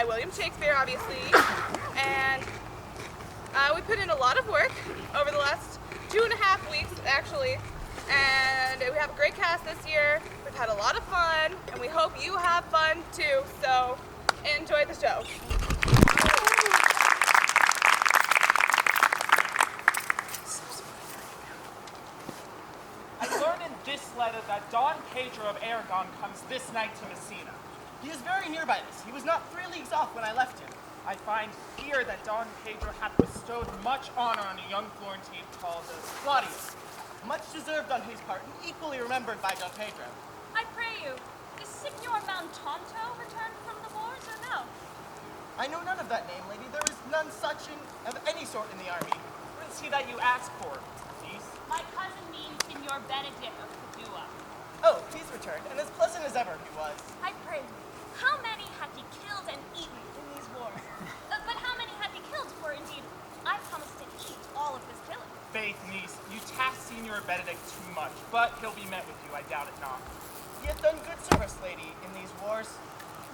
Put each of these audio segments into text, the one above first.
William Shakespeare, obviously. And we put in a lot of work over the last 2.5 weeks, actually. And we have a great cast this year. We've had a lot of fun, and we hope you have fun too. So enjoy the show. I learned in this letter that Don Pedro of Aragon comes this night to Messina. He is very nearby this. He was not 3 leagues off when I left him. I find here that Don Pedro hath bestowed much honor on a young Florentine called Claudius. Much deserved on his part, and equally remembered by Don Pedro. I pray you, is Signor Mountanto returned from the wars, or no? I know none of that name, lady. There is none such of any sort in the army. Who is he that you ask for, niece? My cousin means Signor Benedict of Padua. Oh, he's returned, and as pleasant as ever he was. I pray you, how many hath he killed and eaten in these wars? But how many hath he killed, for indeed I promised to eat all of his killing. Faith, niece, you task Signor Benedict too much, but he'll be met with you, I doubt it not. He hath done good service, lady, in these wars.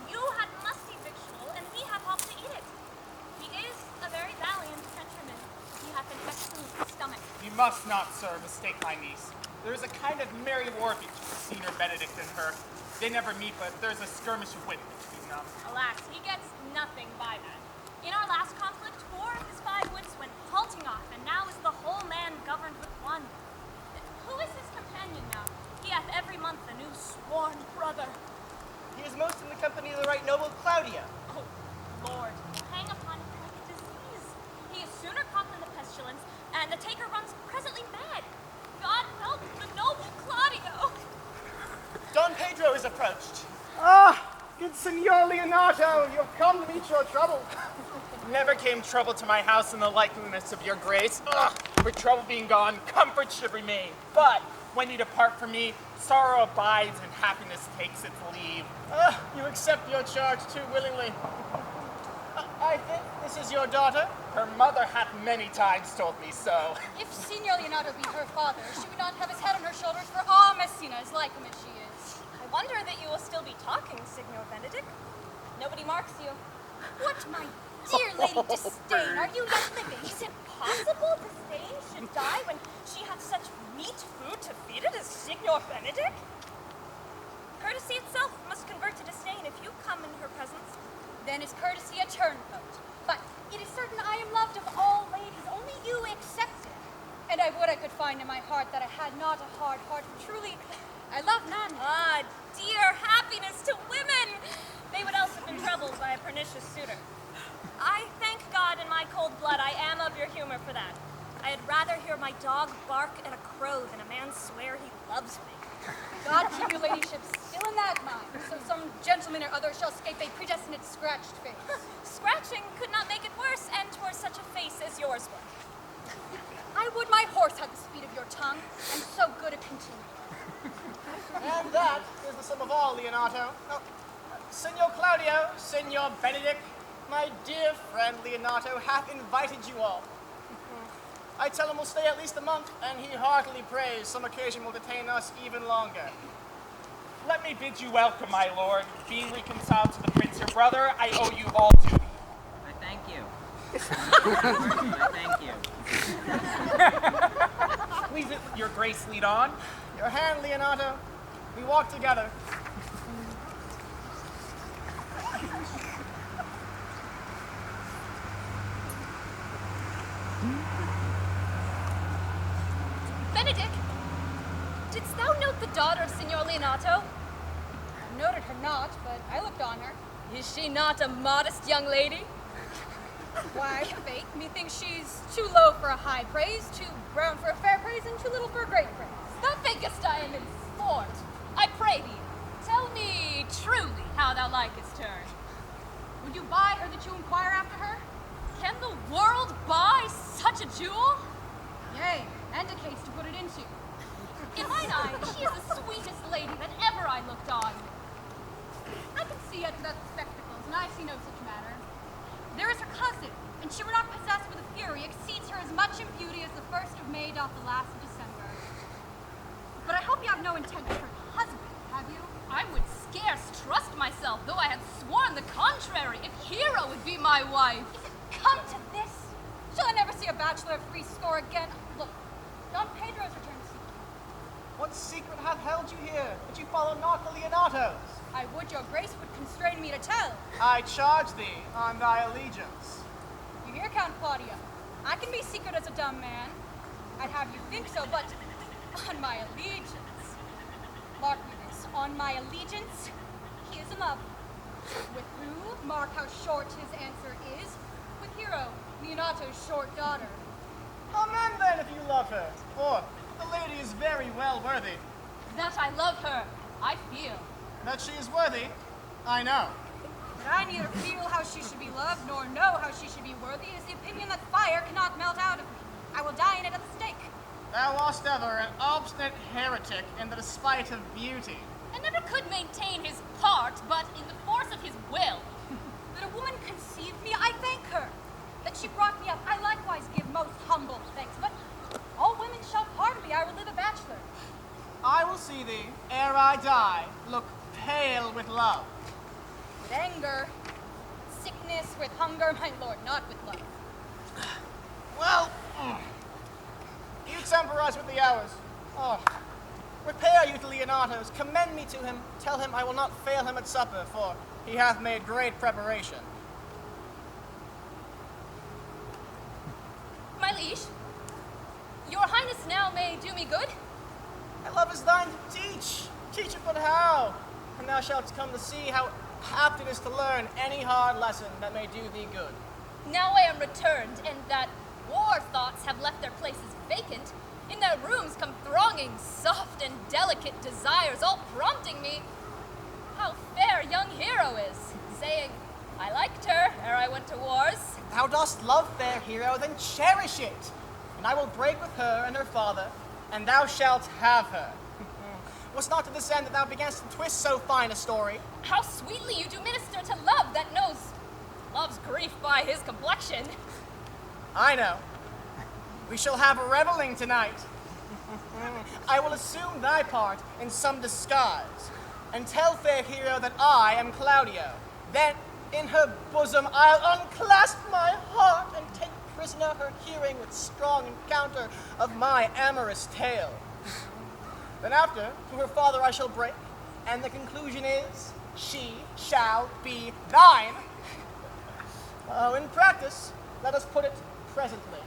You had musty victual, and he hath helped to eat it. He is a very valiant countryman. He hath an excellent stomach. You must not, sir, mistake my niece. There is a kind of merry war between Signor Benedict and her. They never meet, but there's a skirmish of wit between them. Alas, he gets nothing by that. In our last conflict, 4 of his 5 wits went halting off, and now is the whole man governed with one. Who is his companion now? He hath every month a new sworn brother. He is most in the company of the right noble Claudia. Oh, Lord, hang upon him like a disease. He is sooner caught than the pestilence, and the taker runs presently mad. God help the noble Claudio. Don Pedro is approached. Ah, good Signor Leonardo, you've come to meet your trouble. Never came trouble to my house in the likeliness of your grace. For trouble being gone, comfort should remain. But when you depart from me, sorrow abides and happiness takes its leave. You accept your charge too willingly. I think this is your daughter. Her mother hath many times told me so. If Signor Leonardo be her father, she would not have his head on her shoulders, for all Messina is like him as she is. I wonder that you will still be talking, Signor Benedict. Nobody marks you. What, my dear Lady Disdain, are you yet living? Is it possible Disdain should die when she hath such meat food to feed it as Signor Benedict? Courtesy itself must convert to disdain if you come in her presence. Then is courtesy a turncoat. But it is certain I am loved of all ladies, only you excepted. And I would I could find in my heart that I had not a hard heart, for truly I love none. Ah, dear happiness to women! They would else have been troubled by a pernicious suitor. I thank God in my cold blood I am of your humor for that. I had rather hear my dog bark at a crow than a man swear he loves me. God keep your ladyship still in that mind, so some gentleman or other shall escape a predestinate scratched face. Scratching could not make it worse, and 'twere such a face as yours would. I would my horse had the speed of your tongue, and so good a continuer. And that is the sum of all, Leonardo. Oh, Signor Claudio, Signor Benedict, my dear friend Leonardo hath invited you all. I tell him we'll stay at least a month, and he heartily prays some occasion will detain us even longer. Let me bid you welcome, my lord. Being reconciled to the prince your brother, I owe you all duty. I thank you. I thank you. Please, your grace, lead on. Your hand, Leonardo. We walk together. Benedict, didst thou note the daughter of Signor Leonato? I noted her not, but I looked on her. Is she not a modest young lady? Why, faith, methinks she's too low for a high praise, too brown for a fair praise, and too little for a great praise. Thou thinkest I am in sport. I pray thee, tell me truly how thou likest her. Would you buy her that you inquire after her? Can the world buy such a jewel? Yea, and a case to put it into. In mine eye, she is the sweetest lady that ever I looked on. I can see yet without the spectacles, and I see no such matter. There is her cousin, and she were not possessed with a fury, exceeds her as much in beauty as the 1st of May doth the last of December. But I hope you have no intent for her husband, have you? I would scarce trust myself, though I had sworn the contrary. If here be my wife. Come to this? Shall I never see a bachelor of 60 again? Look, Don Pedro's returned to secret. What secret hath held you here, that you follow not the Leonatos? I would your grace would constrain me to tell. I charge thee on thy allegiance. You hear, Count Claudio? I can be secret as a dumb man. I'd have you think so, but on my allegiance. Mark me this, on my allegiance, he is in love. With who? Mark how short his answer is. With Hero, Leonato's short daughter. Amen then, if you love her, for the lady is very well worthy. That I love her, I feel. That she is worthy, I know. But I neither feel how she should be loved, nor know how she should be worthy, is the opinion that fire cannot melt out of me. I will die in it at the stake. Thou wast ever an obstinate heretic in the despite of beauty. And never could maintain his part, but in the force of his will. That a woman conceived me, I thank her. That she brought me up, I likewise give most humble thanks. But all women shall pardon me, I will live a bachelor. I will see thee, ere I die, look pale with love. With anger, sickness, with hunger, my lord, not with love. Well, you temporize with the hours. Oh, repair you to Leonatos, commend me to him, tell him I will not fail him at supper, for he hath made great preparation. My liege, your highness now may do me good. My love is thine to teach. Teach it but how? And thou shalt come to see how apt it is to learn any hard lesson that may do thee good. Now I am returned, and that war thoughts have left their places vacant, in their rooms come thronging soft and delicate desires, all prompting me how fair young Hero is, saying, I liked her ere I went to wars. Thou dost love fair Hero, then cherish it. And I will break with her and her father, and thou shalt have her. Was not to this end that thou beganst to twist so fine a story? How sweetly you do minister to love that knows love's grief by his complexion. I know. We shall have a reveling tonight. I will assume thy part in some disguise, and tell fair Hero that I am Claudio. Then, in her bosom, I'll unclasp my heart and take prisoner her hearing with strong encounter of my amorous tale. Then after, to her father I shall break, and the conclusion is, she shall be thine. In practice, let us put it presently.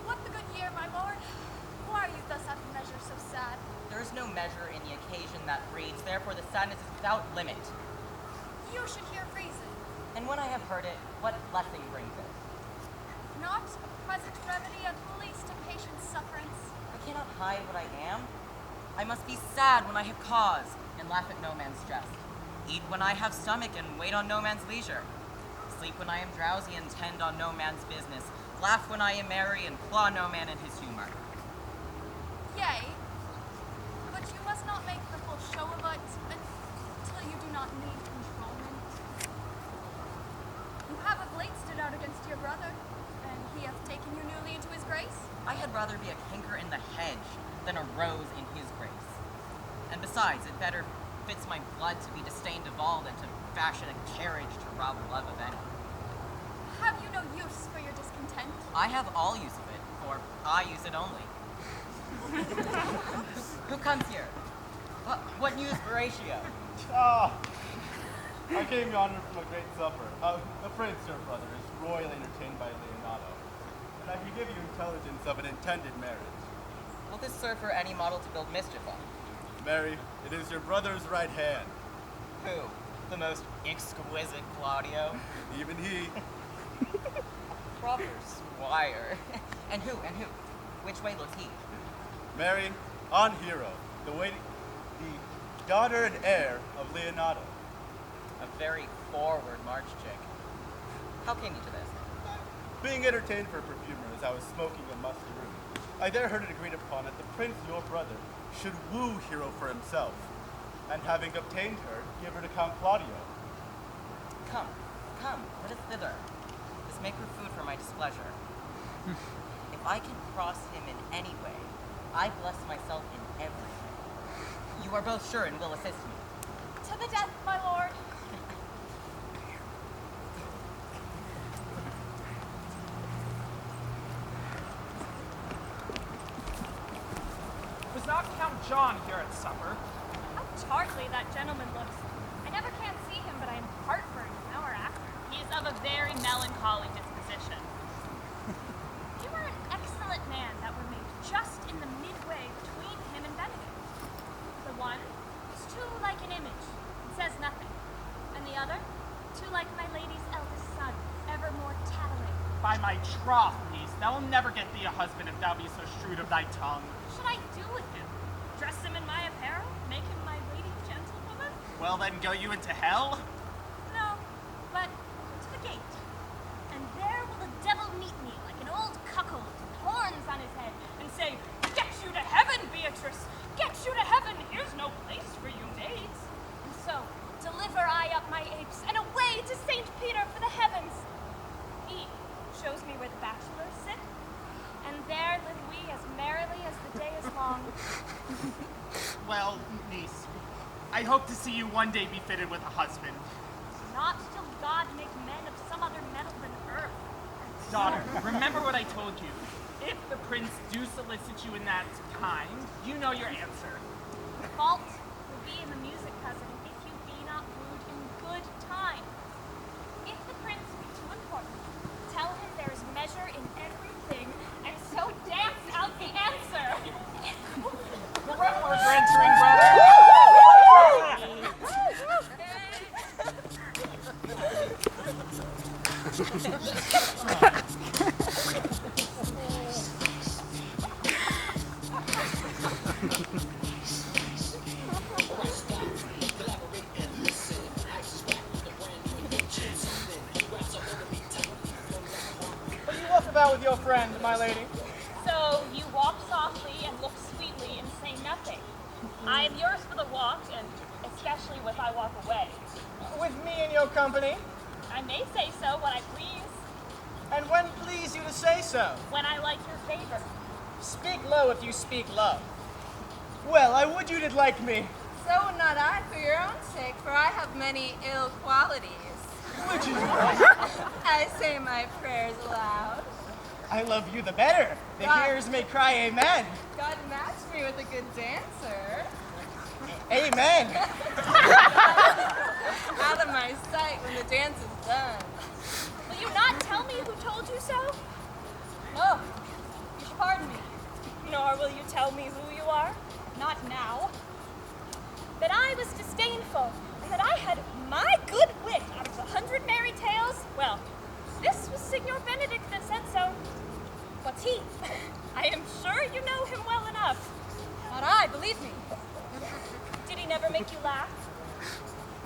What the good year, my lord? Why are you thus out of measure so sad? There is no measure in the occasion that breeds, therefore the sadness is without limit. You should hear reason. And when I have heard it, what blessing brings it? Not a present remedy, at least a patient's sufferance. I cannot hide what I am. I must be sad when I have cause, and laugh at no man's jest. Eat when I have stomach, and wait on no man's leisure. Sleep when I am drowsy, and tend on no man's business. Laugh when I am merry, and claw no man in his humor. Yea, but you must not make the full show of it until you do not need controlment. You have of late stood out against your brother, and he hath taken you newly into his grace. I had rather be a canker in the hedge than a rose in his grace. And besides, it better fits my blood to be disdained of all than to fashion a carriage to rob love of any. Have you no use for your discontent? I have all use of it, for I use it only. Who comes here? What news, Horatio? Ah, I came yonder from a great supper. The prince, your brother, is royally entertained by Leonardo, and I can give you intelligence of an intended marriage. Will this serve for any model to build mischief on? Mary, it is your brother's right hand. Who? The most exquisite Claudio? Even he. Proper squire. And who? Which way looks he? Mary, on Hero, the daughter and heir of Leonardo. A very forward March chick. How came you to this? Being entertained for perfumer as I was smoking a musty room, I there heard it agreed upon that the prince, your brother, should woo Hero for himself, and having obtained her, give her to Count Claudio. Come, let us thither. This may prove food for my displeasure. I can cross him in any way, I bless myself in every way. You are both sure and will assist me. To the death, my lord. Was not Count John here at supper? How tartly that gentleman looks. I never can see him, but I am heartburned an hour after. He is of a very melancholy disposition. You are an excellent man that were made just in the midway between him and Benedict. The one is too like an image, and says nothing. And the other, too like my lady's eldest son, evermore tattling. By my troth, niece, thou will never get thee a husband if thou be so shrewd of thy tongue. What should I do with him? Dress him in my apparel? Make him my lady gentlewoman? Well, then go you into hell? No, but to the gate. And there will the devil meet me like an old cuckold with horns on his head and say, "Get you to heaven, Beatrice! Get you to heaven! Here's no place for you maids." And so, deliver I up my apes and away to St. Peter for the heavens. He shows me where the bachelors sit, and there live we as merrily as the day is long. Well, niece, I hope to see you one day be fitted with a husband. Not till God make men of some other metal than earth. Daughter, remember what I told you. If the prince do solicit you in that kind, you know your answer. The fault will be in the music, cousin, if you be not wooed in good time. If the prince be too important, tell him there is measure in everything, and so dance out the answer. The revelers are entering, brother! But you walk about with your friend, my lady. So you walk softly and look sweetly and say nothing. I am yours for the walk, and especially if I walk away. With me in your company. I may say so when I please, And when please you to say so. when I like your favor. Speak low if you speak low. Well, I would you did like me. So not I for your own sake, for I have many ill qualities. Would you? I say my prayers aloud. I love you the better. The God. hearers may cry amen. God matched me with a good dancer. Amen. Out of my sight when the dance is done. Will you not tell me who told you so? No, you should pardon me. Nor will you tell me who you are? Not now. That I was disdainful, and that I had my good wit out of 100 merry tales? Well, this was Signor Benedict that said so. What's he? I am sure you know him well enough. Not I, believe me. Did he never make you laugh?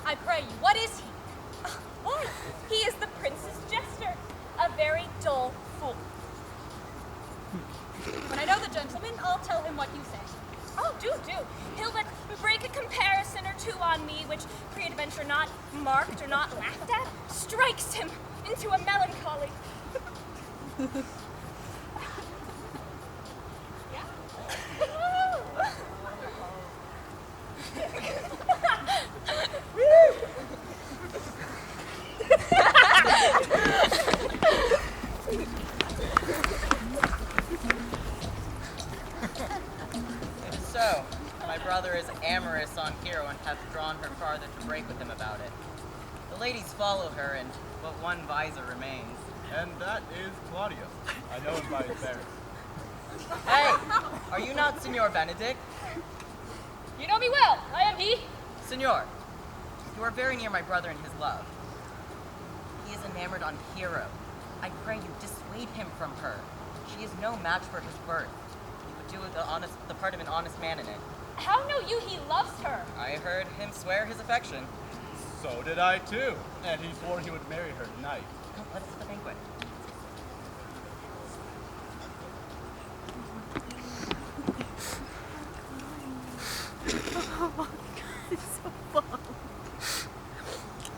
I pray you, what is he? Why, he is the prince's jester, a very dull fool. When I know the gentleman, I'll tell him what you say. Oh, do. He'll but break a comparison or two on me, which, peradventure not marked or not laughed at, strikes him into a melancholy. So, my brother is amorous on Hero and hath drawn her farther to break with him about it. The ladies follow her, and but one visor remains. And that is Claudius. I know him by his bearing. Hey, are you not Signor Benedict? You know me well, I am he. Signor, you are very near my brother in his love. He is enamored on Hero. I pray you dissuade him from her. She is no match for his birth. He would do the part of an honest man in it. How know you he loves her? I heard him swear his affection. So did I too. And he swore he would marry her tonight. Come, let us to the banquet.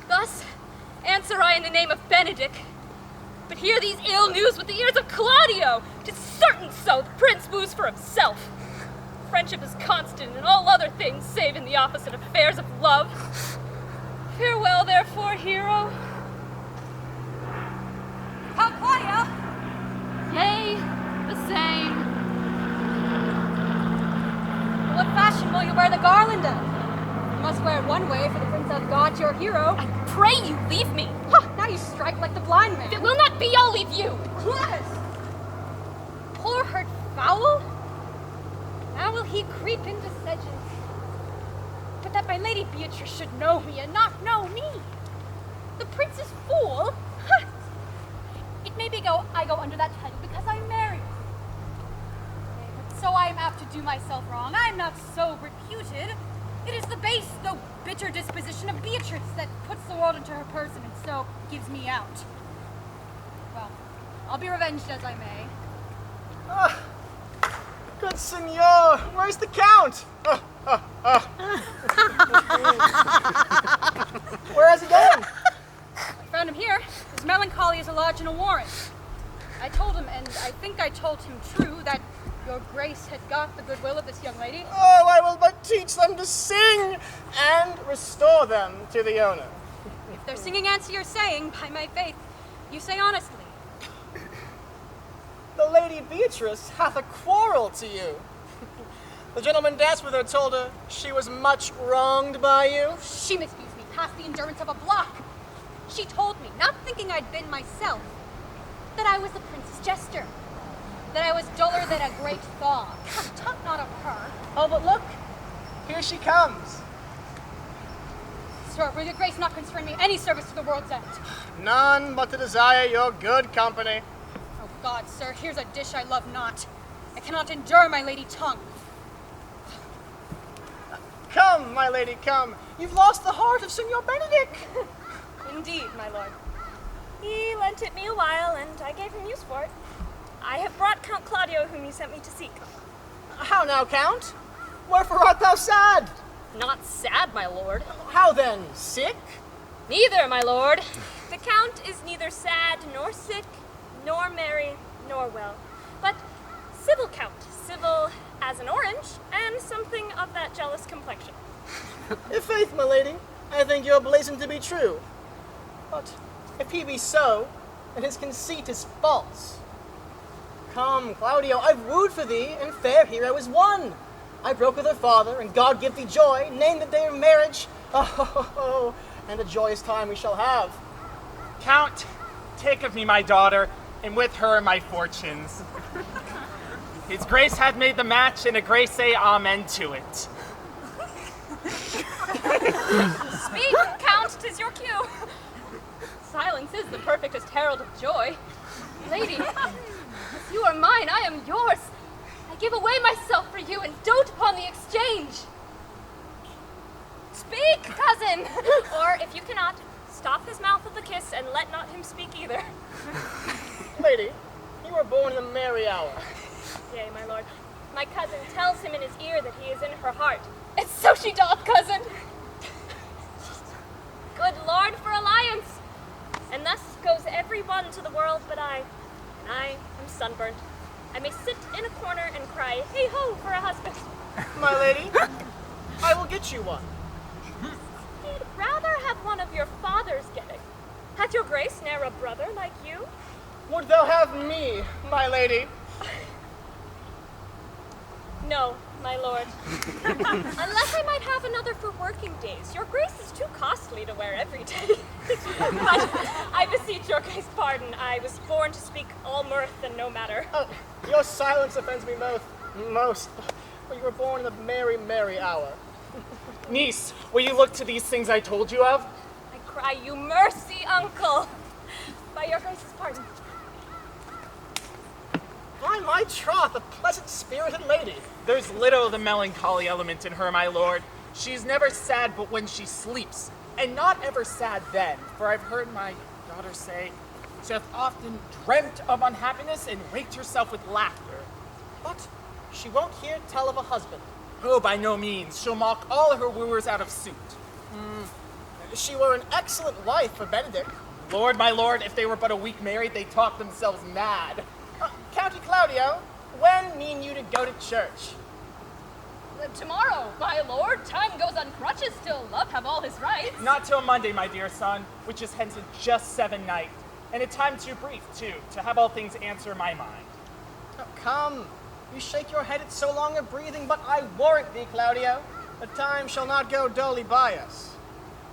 Thus answer I in the name of Benedict, but hear these ill news with the ears of Claudius. Claudio! 'Tis certain so, the prince woos for himself. Friendship is constant in all other things, save in the opposite affairs of love. Farewell, therefore, hero. Count Claudio! Yea, the same. What fashion will you wear the garland of? You must wear it one way, for the prince hath got your hero. I pray you leave me. Ha! Now you strike like the blind man. If it will not be, I'll leave you. Yes! Poor hurt fowl? Now will he creep into sedges. But that my lady Beatrice should know me and not know me. The prince's fool? Ha! It may be I go under that title because I'm married. But so I am apt to do myself wrong. I am not so reputed. It is the base, though bitter disposition of Beatrice that puts the world into her person and so gives me out. Well, I'll be revenged as I may. Ah, good senor, where's the count? Where has he gone? I found him here. His melancholy is lodged in a warrant. I told him, and I think I told him true, that your grace had got the goodwill of this young lady. Oh, I will but teach them to sing and restore them to the owner. If their singing answer your saying, by my faith, you say honestly. The lady Beatrice hath a quarrel to you. The gentleman danced with her told her she was much wronged by you. She misused me past the endurance of a block. She told me, not thinking I'd been myself, that I was the prince's jester, that I was duller than a great thaw. Talk not of her. Oh, but look, here she comes. Sir, will your grace not constrain me any service to the world's end? None but to desire your good company. Oh God, sir, here's a dish I love not. I cannot endure my lady tongue. Come, my lady, come. You've lost the heart of Signor Benedict. Indeed, my lord. He lent it me a while, and I gave him use for it. I have brought Count Claudio, whom you sent me to seek. How now, Count? Wherefore art thou sad? Not sad, my lord. How then, sick? Neither, my lord. The Count is neither sad, nor sick, nor merry, nor well, but civil Count, civil as an orange, and something of that jealous complexion. I' faith, my lady, I think your blazon to be true. But if he be so, then his conceit is false. Come, Claudio, I've wooed for thee, and fair hero is won. I broke with her father, and God give thee joy, name the day of marriage. Oh, and a joyous time we shall have. Count, take of me my daughter, and with her my fortunes. His grace hath made the match, and a grace say amen to it. Speak, Count, 'tis your cue. Silence is the perfectest herald of joy. Lady, as you are mine, I am yours. I give away myself for you and dote upon the exchange. Speak, cousin! Or, if you cannot, stop his mouth with a kiss and let not him speak either. Lady, you were born in a merry hour. Yea, my lord. My cousin tells him in his ear that he is in her heart. And so she doth, cousin! Good Lord for alliance! And thus goes every one to the world but I, and I am sunburnt. I may sit in a corner and cry, hey-ho, for a husband. My lady, I will get you one. I'd rather have one of your father's getting. Hath your grace ne'er a brother like you? Would thou have me, my lady? No, my lord. Unless I might have another for working days. Your grace is too costly to wear every day. But I beseech your grace pardon. I was born to speak all mirth and no matter. Oh, your silence offends me most. For you were born in a merry, merry hour. Niece, will you look to these things I told you of? I cry you mercy, uncle. By your grace's pardon. By my troth, a pleasant-spirited lady. There's little of the melancholy element in her, my lord. She's never sad but when she sleeps, and not ever sad then, for I've heard my daughter say she hath often dreamt of unhappiness and waked herself with laughter. But she won't hear tell of a husband. Oh, by no means. She'll mock all her wooers out of suit. She were an excellent wife for Benedict. Lord, my lord, if they were but a week married, they'd talk themselves mad. County Claudio, when mean you to go to church? Tomorrow, my lord. Time goes on crutches till love have all his rights. Not till Monday, my dear son, which is hence in just 7 nights, and a time too brief, too, to have all things answer my mind. Oh, come, you shake your head at so long a breathing, but I warrant thee, Claudio, the time shall not go dully by us.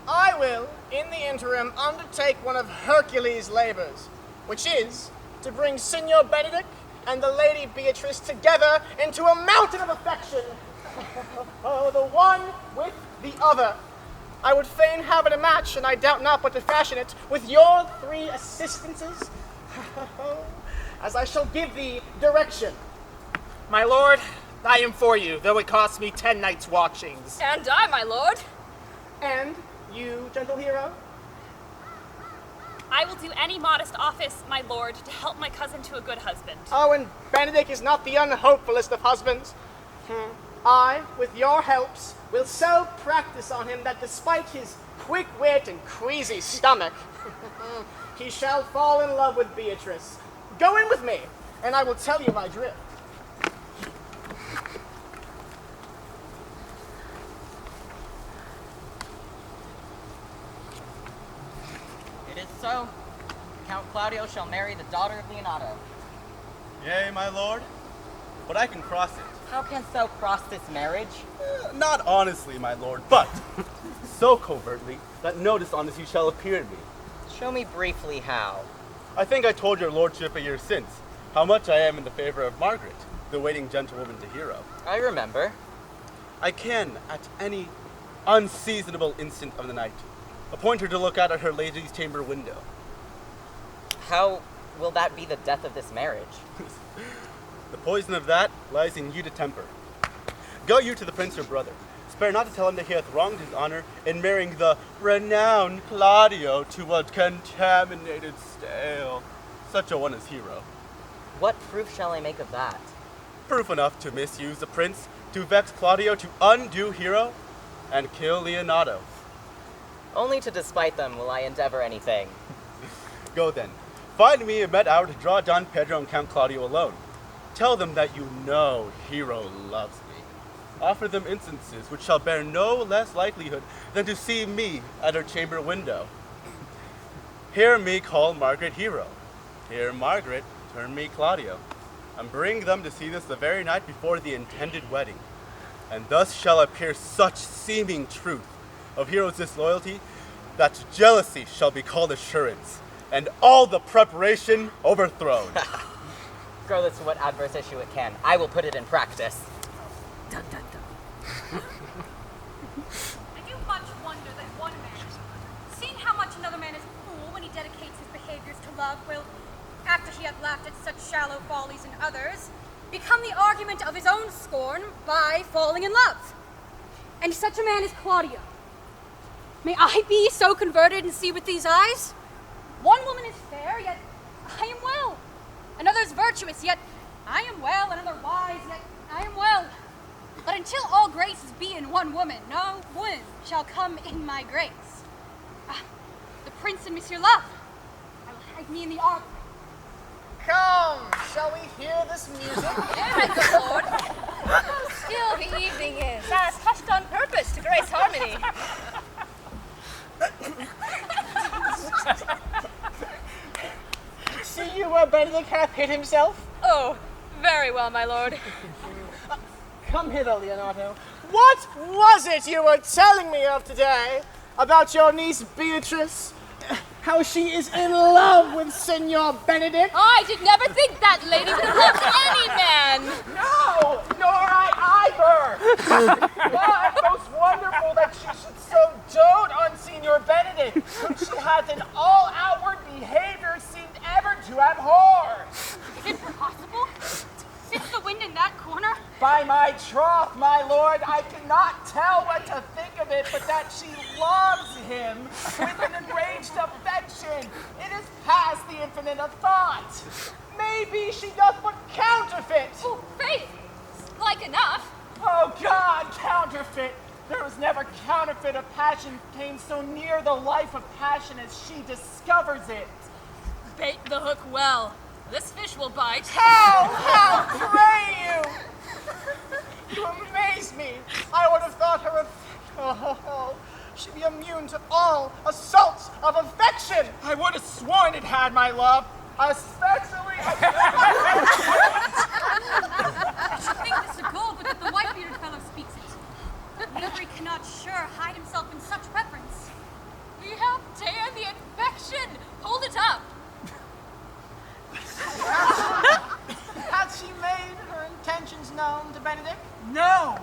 I will, in the interim, undertake one of Hercules' labors, which is to bring Signor Benedict and the Lady Beatrice together into a mountain of affection. The one with the other. I would fain have it a match, and I doubt not but to fashion it with your 3 assistances, as I shall give thee direction. My lord, I am for you, though it costs me 10 nights' watchings. And I, my lord. And you, gentle hero? I will do any modest office, my lord, to help my cousin to a good husband. Oh, and Benedict is not the unhopefullest of husbands. I, with your helps, will so practice on him that despite his quick wit and queasy stomach, he shall fall in love with Beatrice. Go in with me, and I will tell you my drift. It is so. Count Claudio shall marry the daughter of Leonato. Yea, my lord, but I can cross it. How canst thou cross this marriage? Not honestly, my lord, but so covertly that notice honest you shall appear to me. Show me briefly how. I think I told your lordship a year since how much I am in the favor of Margaret, the waiting gentlewoman to Hero. I remember. I can, at any unseasonable instant of the night, appoint her to look out at her lady's chamber window. How will that be the death of this marriage? The poison of that lies in you to temper. Go you to the prince your brother. Spare not to tell him that he hath wronged his honor in marrying the renowned Claudio to a contaminated stale, such a one as Hero. What proof shall I make of that? Proof enough to misuse the prince, to vex Claudio, to undo Hero, and kill Leonato. Only to despite them will I endeavor anything. Go then. Find me a met hour to draw Don Pedro and Count Claudio alone. Tell them that you know Hero loves me. Offer them instances which shall bear no less likelihood than to see me at her chamber window. Hear me call Margaret Hero. Hear Margaret turn me Claudio. And bring them to see this the very night before the intended wedding. And thus shall appear such seeming truth of Hero's disloyalty that jealousy shall be called assurance, and all the preparation overthrown. Grow this to what adverse issue it can. I will put it in practice. Dun, dun, dun. I do much wonder that one man, seeing how much another man is a fool when he dedicates his behaviors to love, will, after he hath laughed at such shallow follies in others, become the argument of his own scorn by falling in love. And such a man is Claudio. May I be so converted and see with these eyes? One woman is fair, yet I am well. Another is virtuous, yet I am well. Another wise, yet I am well. But until all graces be in one woman, no woman shall come in my grace. The prince and Monsieur Love, I will hide me in the arbor. Come, shall we hear this music? My good lord. How still the evening is. That's hushed on purpose to grace harmony. See you where Benedict hath hid himself? Oh, very well, my lord. Come hither, Leonato. What was it you were telling me of today about your niece Beatrice? How she is in love with Signor Benedict? I did never think that lady would have loved any man. No, nor I either. But most wonderful that she should so dote on Signor Benedict, whom she hath in all outward behavior seemed ever to abhor. Is it possible? Sits the wind in that corner? By my troth, my lord, I cannot tell what to think of it, but that she loves him with an enraged affection. It is past the infinite of thought. Maybe she doth but counterfeit. Oh, faith! Like enough. Oh God, counterfeit. There was never counterfeit of passion came so near the life of passion as she discovers it. Bait the hook well. This fish will bite. How pray you? You amaze me. I would have thought her she'd be immune to all assaults of affection. I would have sworn it had, my love. Especially. I should think this a gold, but that the white-bearded fellow speaks it. Nobody cannot sure hide himself in such reverence. We have dared the infection. Hold it up. Hath she made her intentions known to Benedict? No,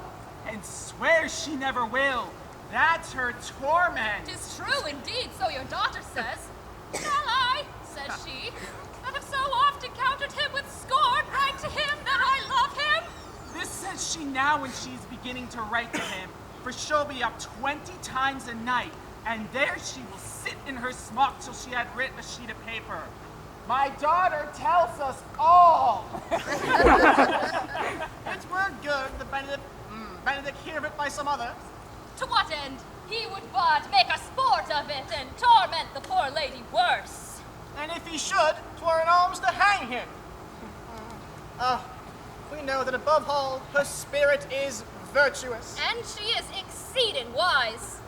and swears she never will. That's her torment. 'Tis true indeed, so your daughter says. Shall I, says she, that have so oft encountered him with scorn, write to him that I love him? This says she now when she's beginning to write to him, for she'll be up 20 times a night, and there she will sit in her smock till she had writ a sheet of paper. My daughter tells us all. It were good that Benedict hear of it by some other. To what end? He would but make a sport of it and torment the poor lady worse. And if he should, 'twere an alms to hang him. We know that above all, her spirit is virtuous. And she is exceeding wise.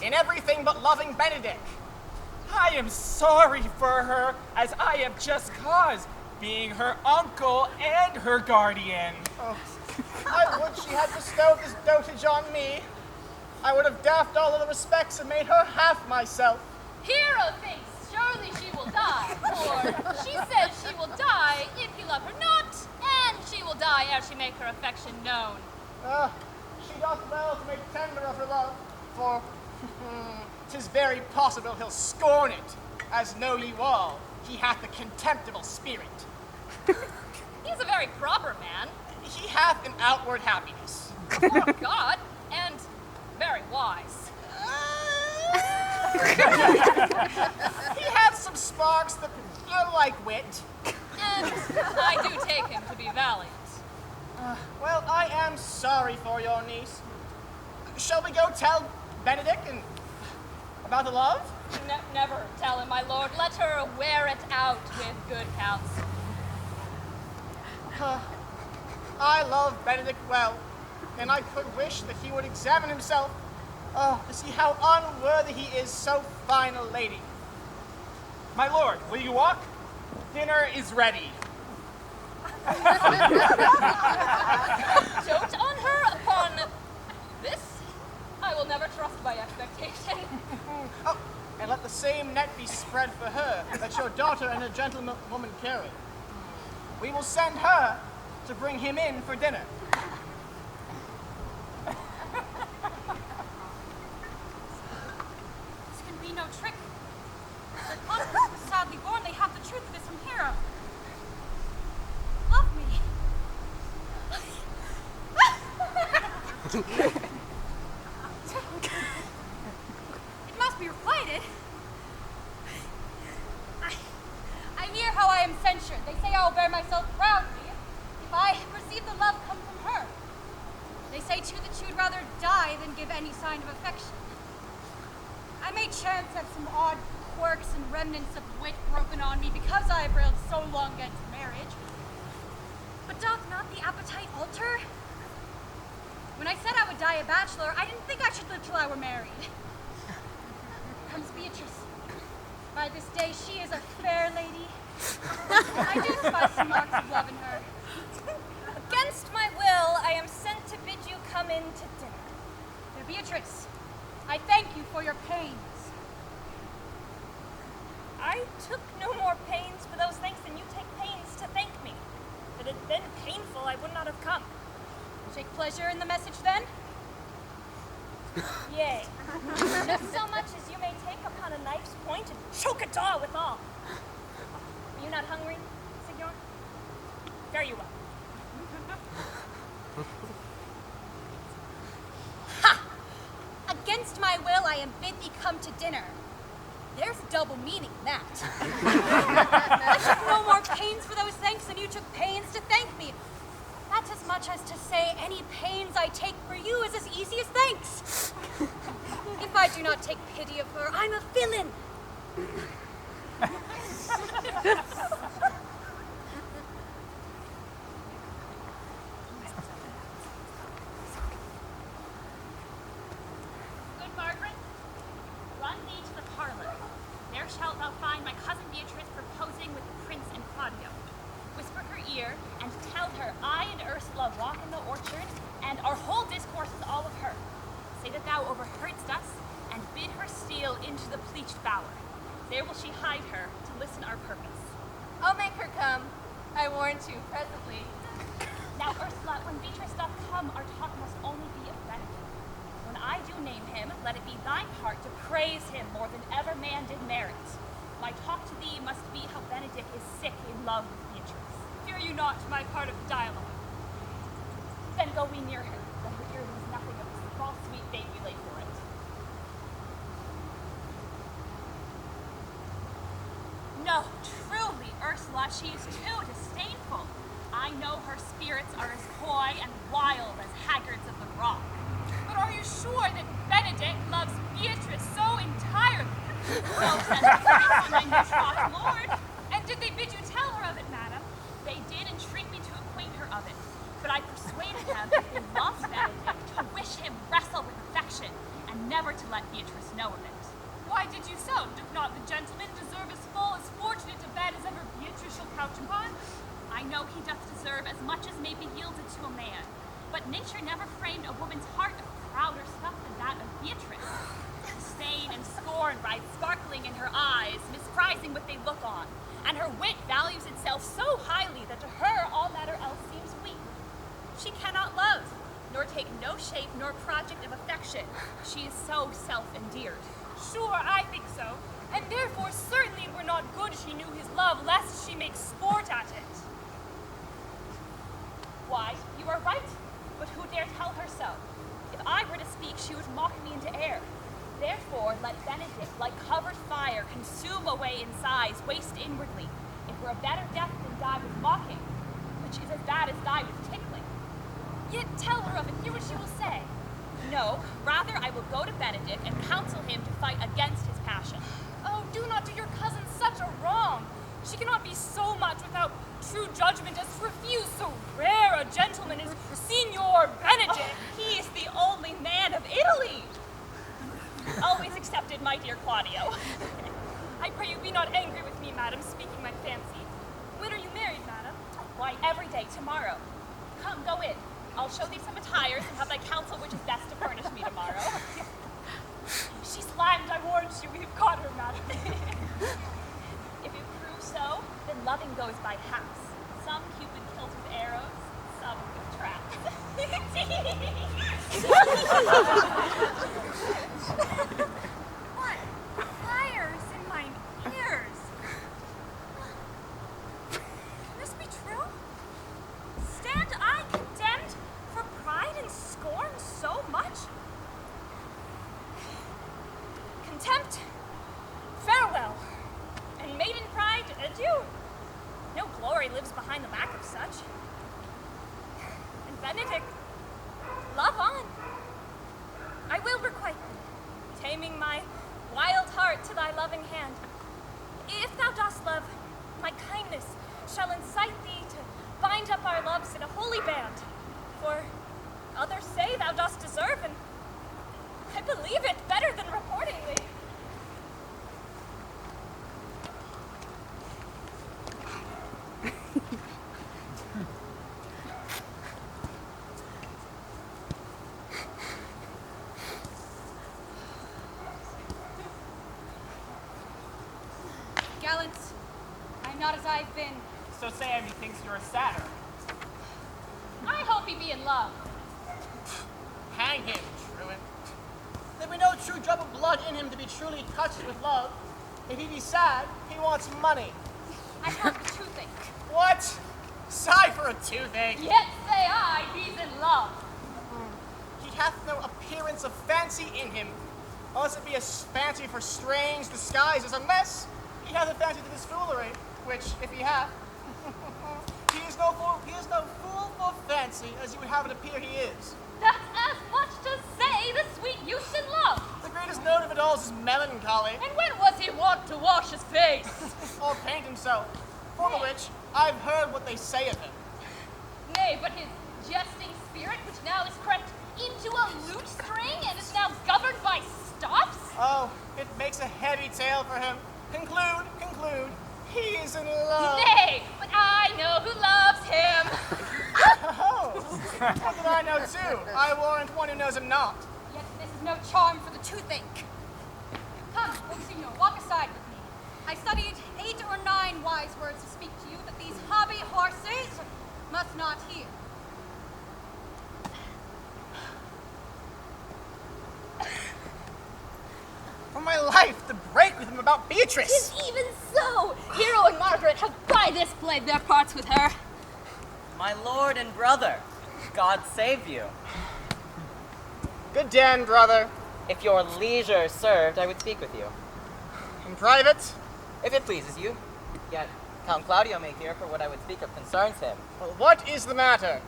In everything but loving Benedict. I am sorry for her, as I have just cause, being her uncle and her guardian. I would she had bestowed this dotage on me. I would have daffed all other respects and made her half myself. Hero thinks surely she will die, for she says she will die if you love her not, and she will die ere she make her affection known. She doth well to make tender of her love, for 'tis very possible he'll scorn it, as know you all, he hath a contemptible spirit. He is a very proper man. He hath an outward happiness. Before God, and very wise. He hath some sparks that are like wit. And I do take him to be valiant. Well, I am sorry for your niece. Shall we go tell Benedict about the love? Never tell him, my lord. Let her wear it out with good counsel. I love Benedict well, and I could wish that he would examine himself to see how unworthy he is so fine a lady. My lord, will you walk? Dinner is ready. Dote on her upon this? I will never trust by expectation. And let the same net be spread for her that your daughter and a gentlewoman carry. We will send her to bring him in for dinner. This can be no trick. The conference was sadly born. They have the truth of this from Hero. Love me. It must be requited. I hear how I am censured. They say I will bear myself proudly if I receive the love come from her. They say, too, that she would rather die than give any sign of affection. I may chance have some odd quirks and remnants of wit broken on me because I have railed so long against marriage. But doth not the appetite alter? When I said I would die a bachelor, I didn't think I should live till I were married. Comes Beatrice. By this day, she is a fair lady. I do spy some marks of love in her. Against my will, I am sent to bid you come in to dinner. Fair Beatrice, I thank you for your pains. I took no more pains for those thanks than you take pains to thank me. If it had been painful, I would not have come. You take pleasure in the message, then? Yea. Just so much as you may take upon a knife's point and choke a dog withal. Are you not hungry, Signor? Fare you well. Ha! Against my will, I am bid thee come to dinner. There's double meaning in that. I took no more pains for those thanks than you took pains to thank me. That's as much as to say any pains I take for you is as easy as thanks. If I do not take pity of her, I'm a villain. Good Margaret, run thee to the parlor. There shalt thou find my cousin Beatrice proposing with the prince and Claudio. Whisper her ear, and tell her I and Ursula walk in the orchard, and our whole discourse is all of her. Say that thou overheardst us, and bid her steal into the pleached bower. There will she hide her, to listen our purpose. I'll make her come. I warrant you presently. Now, Ursula, when Beatrice doth come, our talk must only be of Benedict. When I do name him, let it be thine part to praise him more than ever man did merit. My talk to thee must be how Benedict is sick in love with Beatrice. Fear you not my part of the dialogue. Then go we near her, that her ear lose nothing of this false sweet bait we lay for it. No, truly, Ursula, she is too disdainful. I know her spirits are as coy and wild as haggards of the rock. But are you sure that Benedict loves Beatrice so entirely? So says the prince, my betrothed lord. And did they bid you tell her of it, madam? They did entreat me to acquaint her of it, but I persuaded them, if they loved Benedict, to wish him wrestle with affection, and never to let Beatrice know of it. Why did you so? Doth not the gentleman deserve as full as fortunate a bed as ever Beatrice shall couch upon? I know he doth deserve as much as may be yielded to a man, but nature never framed a woman's heart of prouder stuff than that of Beatrice. Disdain and scorn ride sparkling in her eyes, misprizing what they look on, and her wit values itself so highly that to her all matter else seems weak. She cannot love, nor take no shape nor project of affection. She is so self-endeared. Sure, I think so. And therefore certainly it were not good she knew his love, lest she make sport at it. Why, you are right, but who dare tell her so? If I were to speak, she would mock me into air. Therefore, let Benedict, like covered fire, consume away in size, waste inwardly. It were a better death than die with mocking, which is as bad as die with tickling. Yet tell her of it, hear what she will say. No, rather I will go to Benedict and counsel him to fight against his passion. Oh, do not do your cousin such a wrong. She cannot be so much without true judgment as to refuse so rare a gentleman as Signor Benedict. He is the only man of Italy. Always accepted, my dear Claudio. I pray you be not angry with me, madam, speaking my fancy. When are you married, madam? Why, every day, tomorrow. Come, go in. I'll show thee some attires and have thy counsel which is best to furnish me tomorrow. She's slimed, I warrant you. We have caught her, madam. If it proves so, then loving goes by halves. Some Cupid kills with arrows, some with traps. What fires in mine ears? Can this be true? Stand I condemned for pride and scorn so much? Contempt, farewell, And maiden pride, adieu. No glory lives behind the back of such. and Benedict, love on. I will requite thee, taming my wild heart to thy loving hand. If thou dost love, my kindness shall incite thee to bind up our loves in a holy band. For others say thou dost deserve, and I believe it better than reporting thee. Gallants, I'm not as I've been. So say methinks you're a satyr. I hope he be in love. Hang him, truant. There be no true drop of blood in him to be truly touched with love. If he be sad, he wants money. I have the toothache. What? Sigh for a toothache. Yet say I, he's in love. He hath no appearance of fancy in him, unless it be a fancy for strange disguises, unless he hath a fancy to this foolery, which, if he hath, he is no fool for fancy, as you would have it appear he is. That's as much to say the sweet youth in love. The greatest note of it all is his melancholy. And when was he wont to wash his face? or paint himself, for the which I've heard what they say of him. Nay, but his jesting spirit, which now is crept into a lute string and is now governed by stops? Oh, it makes a heavy tale for him. Conclude. He's in love. Nay, but I know who loves him. Oh, what did I know too? I warrant one who knows him not. Yet this is no charm for the toothache. Come, Monsignor, walk aside with me. I studied 8 or 9 wise words to speak to you that these hobby horses must not hear. For my life, to break with him about Beatrice. Even so, Hero and Margaret have by this played their parts with her. My lord and brother, God save you. Good den, brother. If your leisure served, I would speak with you. In private? If it pleases you. Yet Count Claudio may hear, for what I would speak of concerns him. Well, what is the matter?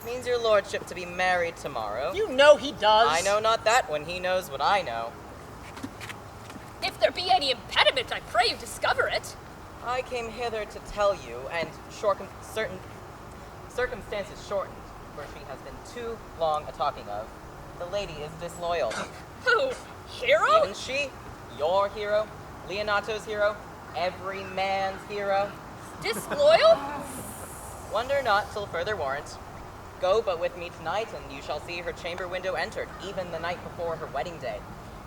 Means your lordship to be married tomorrow. You know he does. I know not that when he knows what I know. If there be any impediment, I pray you discover it. I came hither to tell you, and certain circumstances shortened, for she has been too long a talking of. The lady is disloyal. Who? Hero? Even she, your hero, Leonato's hero, every man's hero. Disloyal? Wonder not till further warrant. Go but with me tonight, and you shall see her chamber window entered, even the night before her wedding day.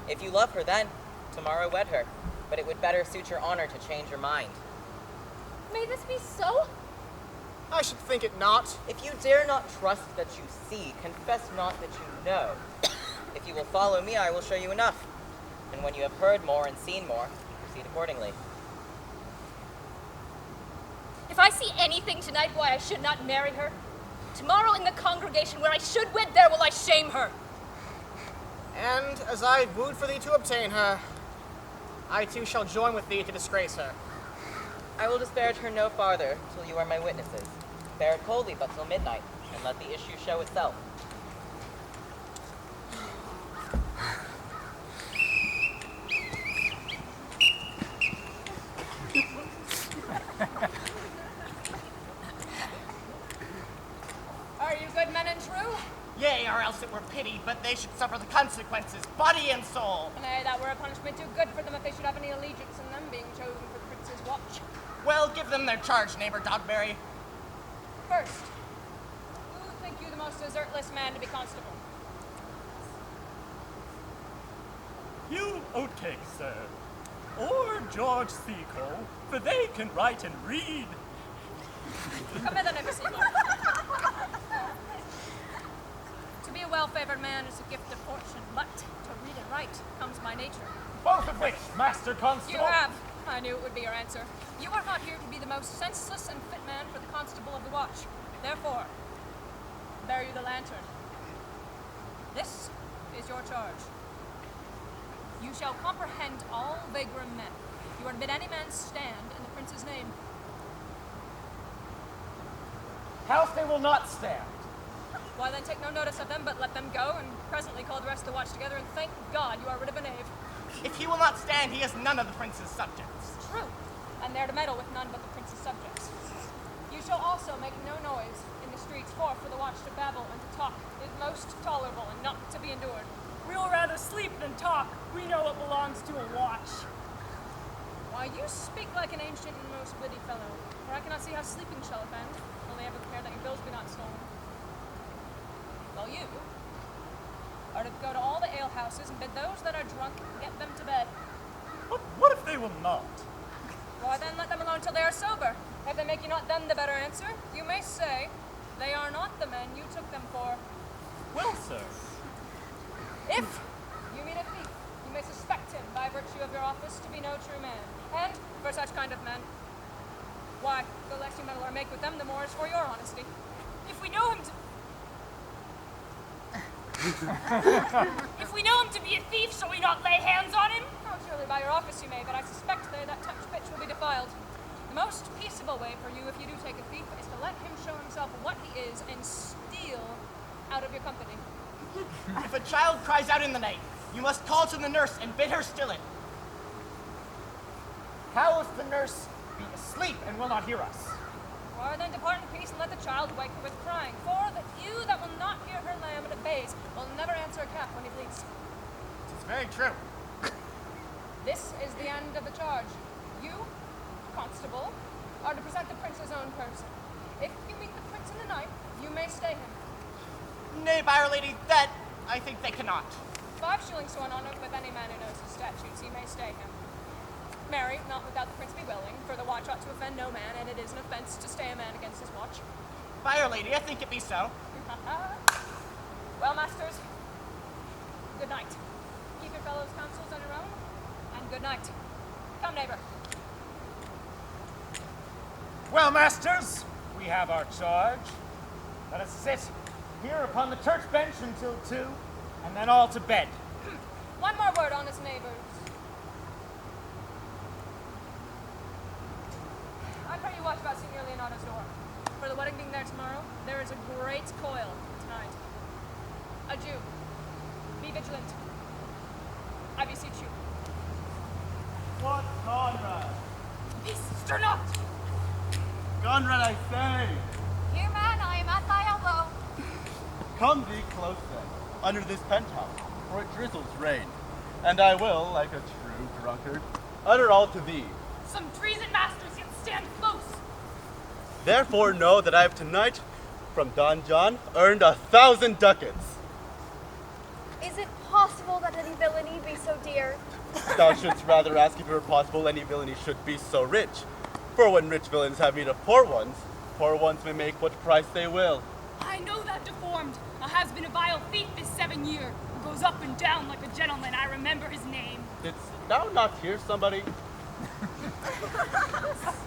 If you love her then, tomorrow wed her, but it would better suit your honor to change your mind. May this be so? I should think it not. If you dare not trust that you see, confess not that you know. If you will follow me, I will show you enough. And when you have heard more and seen more, proceed accordingly. If I see anything tonight why I should not marry her, tomorrow in the congregation where I should wed, there will I shame her. And as I wooed for thee to obtain her, I too shall join with thee to disgrace her. I will disparage her no farther till you are my witnesses. Bear it coldly but till midnight, and let the issue show itself. Are you good men and true? Yea, or else it were pity, but they should suffer the consequences, body and soul. Nay, that were a punishment too good for them if they should have any allegiance in them being chosen for the prince's watch. Well, give them their charge, neighbor Dogberry. First, who think you the most desertless man to be constable? You Otek, sir, or George Seacole, for they can write and read. Come hither, neighbor Seacole. To be a well-favored man is a gift of fortune, but to read and write comes by nature. Both of which, Master Constable. You have. I knew it would be your answer. You are not here to be the most senseless and fit man for the constable of the watch. Therefore, bear you the lantern. This is your charge. You shall comprehend all vagrom men. You are to bid any man stand in the prince's name. House they will not stand. Why then take no notice of them, but let them go, and presently call the rest of the watch together, and thank God you are rid of a knave. If he will not stand, he is none of the prince's subjects. True, and they're to meddle with none but the prince's subjects. You shall also make no noise in the streets, for the watch to babble and to talk is most tolerable and not to be endured. We'll rather sleep than talk. We know what belongs to a watch. Why, you speak like an ancient and most witty fellow, for I cannot see how sleeping shall offend, only have a care that your bills be not stolen. Well, you are to go to all the alehouses and bid those that are drunk get them to bed. But what if they will not? Why, then let them alone till they are sober. If they make you not then the better answer, you may say, they are not the men you took them for. Well, sir. If you meet a thief, you may suspect him by virtue of your office to be no true man. And for such kind of men, why, the less you meddle or make with them, the more is for your honesty. If we know him to... If we know him to be a thief, shall we not lay hands on him? Oh, surely by your office you may, but I suspect they that touch pitch will be defiled. The most peaceable way for you, if you do take a thief, is to let him show himself what he is and steal out of your company. If a child cries out in the night, you must call to the nurse and bid her still it. How if the nurse be asleep and will not hear us? Or then depart in peace and let the child wake her with crying. For that ewe that will not hear her lamb and obeys will never answer a calf when he bleats. It's very true. This is the end of the charge. You, constable, are to present the prince's own person. If you meet the prince in the night, you may stay him. Nay, byre lady, that I think they cannot. 5 shillings to an honor with any man who knows his statutes, he may stay him. Marry, not without the prince be willing, for the watch ought to offend no man, and it is an offense to stay a man against his watch. Byre lady, I think it be so. Well, masters, good night. Keep your fellows' counsels on your own, and good night. Come, neighbor. Well, masters, we have our charge. Let us sit here upon the church bench until 2, and then all to bed. One more word, honest neighbors. I pray you watch about Signor Leonardo's door. For the wedding being there tomorrow, there is a great coil tonight. Adieu. Be vigilant. I beseech you. What, Conrad? Stir not! Conrad, I say! Here, man, I am at thy elbow. Come thee close then, under this penthouse, for it drizzles rain, and I will, like a true drunkard, utter all to thee. Some treason masters yet stand close. Therefore know that I have tonight, from Don John, earned 1,000 ducats. Is it possible that any villainy be so dear? Thou shouldst rather ask if it were possible any villainy should be so rich. For when rich villains have need of poor ones may make what price they will. I know that deformed. Has been a vile thief this 7 year, who goes up and down like a gentleman. I remember his name. Didst thou not hear somebody?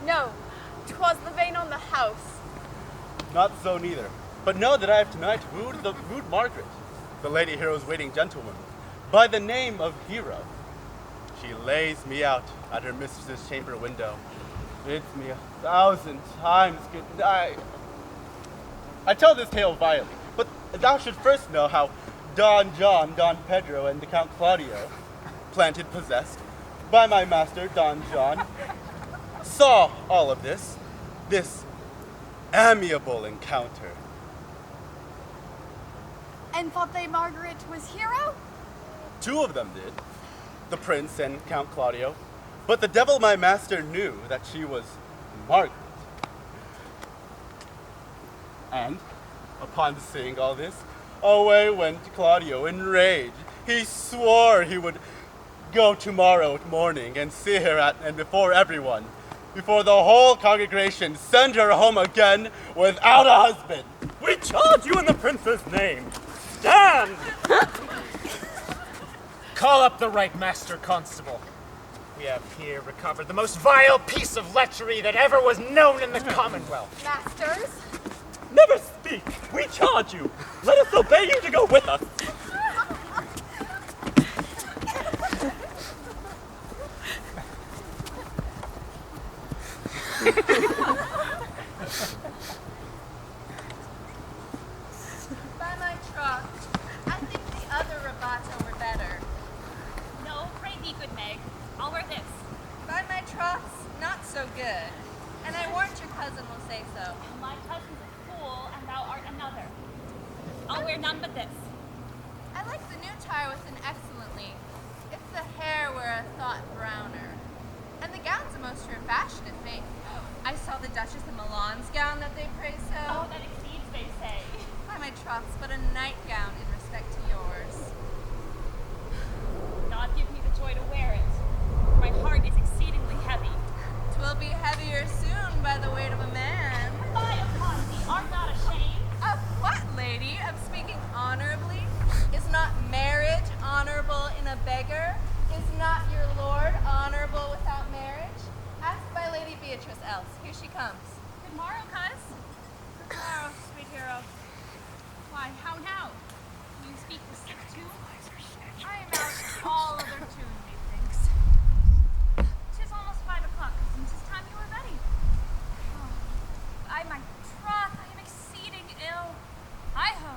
No, 'twas the vein on the house. Not so neither. But know that I have tonight wooed Margaret, the lady hero's waiting gentlewoman, by the name of Hero. She lays me out at her mistress's chamber window, bids me 1,000 times good night. I tell this tale vilely, but thou should first know how Don John, Don Pedro, and the Count Claudio, planted possessed by my master, Don John, saw all of this amiable encounter. And thought they Margaret was Hero? 2 of them did, the prince and Count Claudio, but the devil my master knew that she was Margaret. And, upon seeing all this, away went Claudio in rage. He swore he would go tomorrow morning and see her and before everyone, before the whole congregation, send her home again without a husband. We charge you in the prince's name. Stand! Call up the right master constable. We have here recovered the most vile piece of lechery that ever was known in the Commonwealth. Masters? Never speak. We charge you. Let us obey you to go with us. By my troth, I think the other rabato were better. No, pray thee, good Meg. I'll wear this. By my troths, not so good. And I warrant your cousin will say so. My cousin's a fool, and thou art another. I'll wear none but this. I like the new tire within excellently, if the hair were a thought browner. And the gown's a most her fashion, in faith. I saw the Duchess of Milan's gown that they praise so. Oh, that exceeds, they say. By my troths, but a nightgown in respect to yours. God give me the joy to wear it. My heart is exceedingly heavy. 'Twill be heavier soon by the weight of a man. Fie upon thee, art not ashamed? Of what, lady? Of speaking honorably? Is not marriage honorable in a beggar? Is not your lord honorable without marriage? Ask by Lady Beatrice else. Here she comes. Good morrow, cuz. Good morrow, sweet hero. Why, how now? You speak the sick too? I am out all other tune, methinks. 'Tis almost 5 o'clock, and 'tis time you were ready. Oh, by my troth, I am exceeding ill. Hi-ho.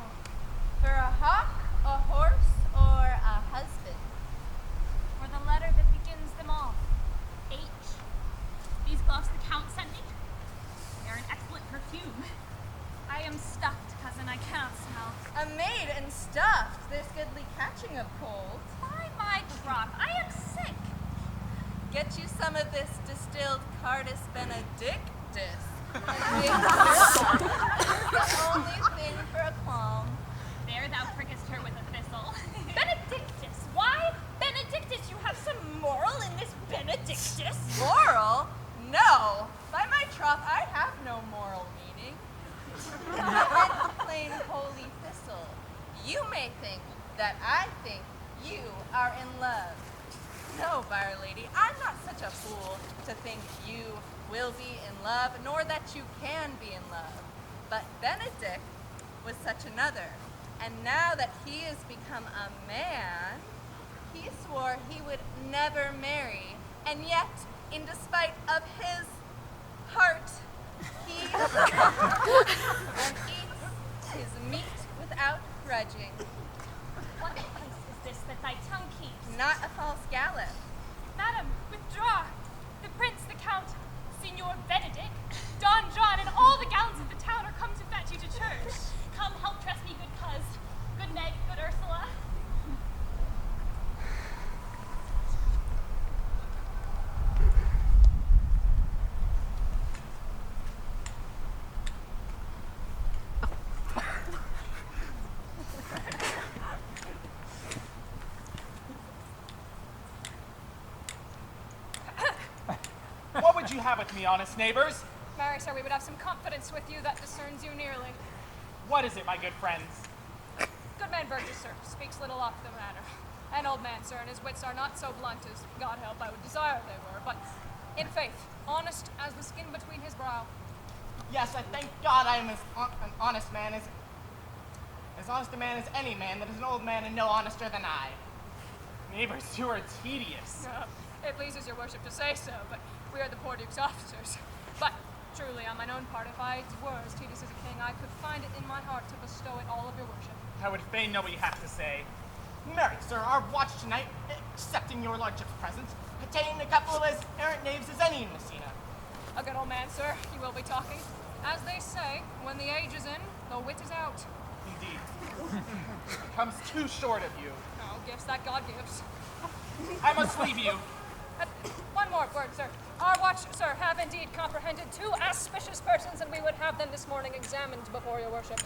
For a hawk, a horse, or a husband? For the letter that begins them all. H. stuffed. There's goodly catching of cold. By my troth, I am sick. Get you some of this distilled Cardus Benedictus. The only thing for a qualm. There thou prickest her with a thistle. Benedictus? Why? Benedictus, you have some moral in this Benedictus? Moral? No. By my troth, I have no moral meaning. But plain holy thistle. You may think that I think you are in love. No, Byre Lady, I'm not such a fool to think you will be in love, nor that you can be in love. But Benedict was such another, and now that he has become a man, he swore he would never marry, and yet, in despite of his heart, he and eats his meat without grudging. What place is this that thy tongue keeps? Not a false gallop. Madam, withdraw. The prince, the count, Signor Benedict, Don John, and all the gallants of the town are come to fetch you to church. Come, help dress me, good coz. Good Meg, good Ursula. What would you have with me, honest neighbors? Marry, sir, we would have some confidence with you that discerns you nearly. What is it, my good friends? Good man Burgess, sir, speaks little off the matter. An old man, sir, and his wits are not so blunt as, God help, I would desire they were, but in faith, honest as the skin between his brow. Yes, I thank God I am an honest man, as honest a man as any man that is an old man and no honester than I. Neighbors, you are tedious. It pleases your worship to say so, but we are the poor duke's officers. But truly, on mine own part, if I were as tedious as a king, I could find it in my heart to bestow it all of your worship. I would fain know what you have to say. Marry, sir, our watch tonight, accepting your lordship's present, contained a couple of as errant knaves as any in Messina. A good old man, sir, you will be talking. As they say, when the age is in, the wit is out. Indeed. It comes too short of you. Oh, gifts that God gives. I must leave you. One more word, sir. Our watch, sir, have indeed comprehended 2 auspicious persons, and we would have them this morning examined before your worship.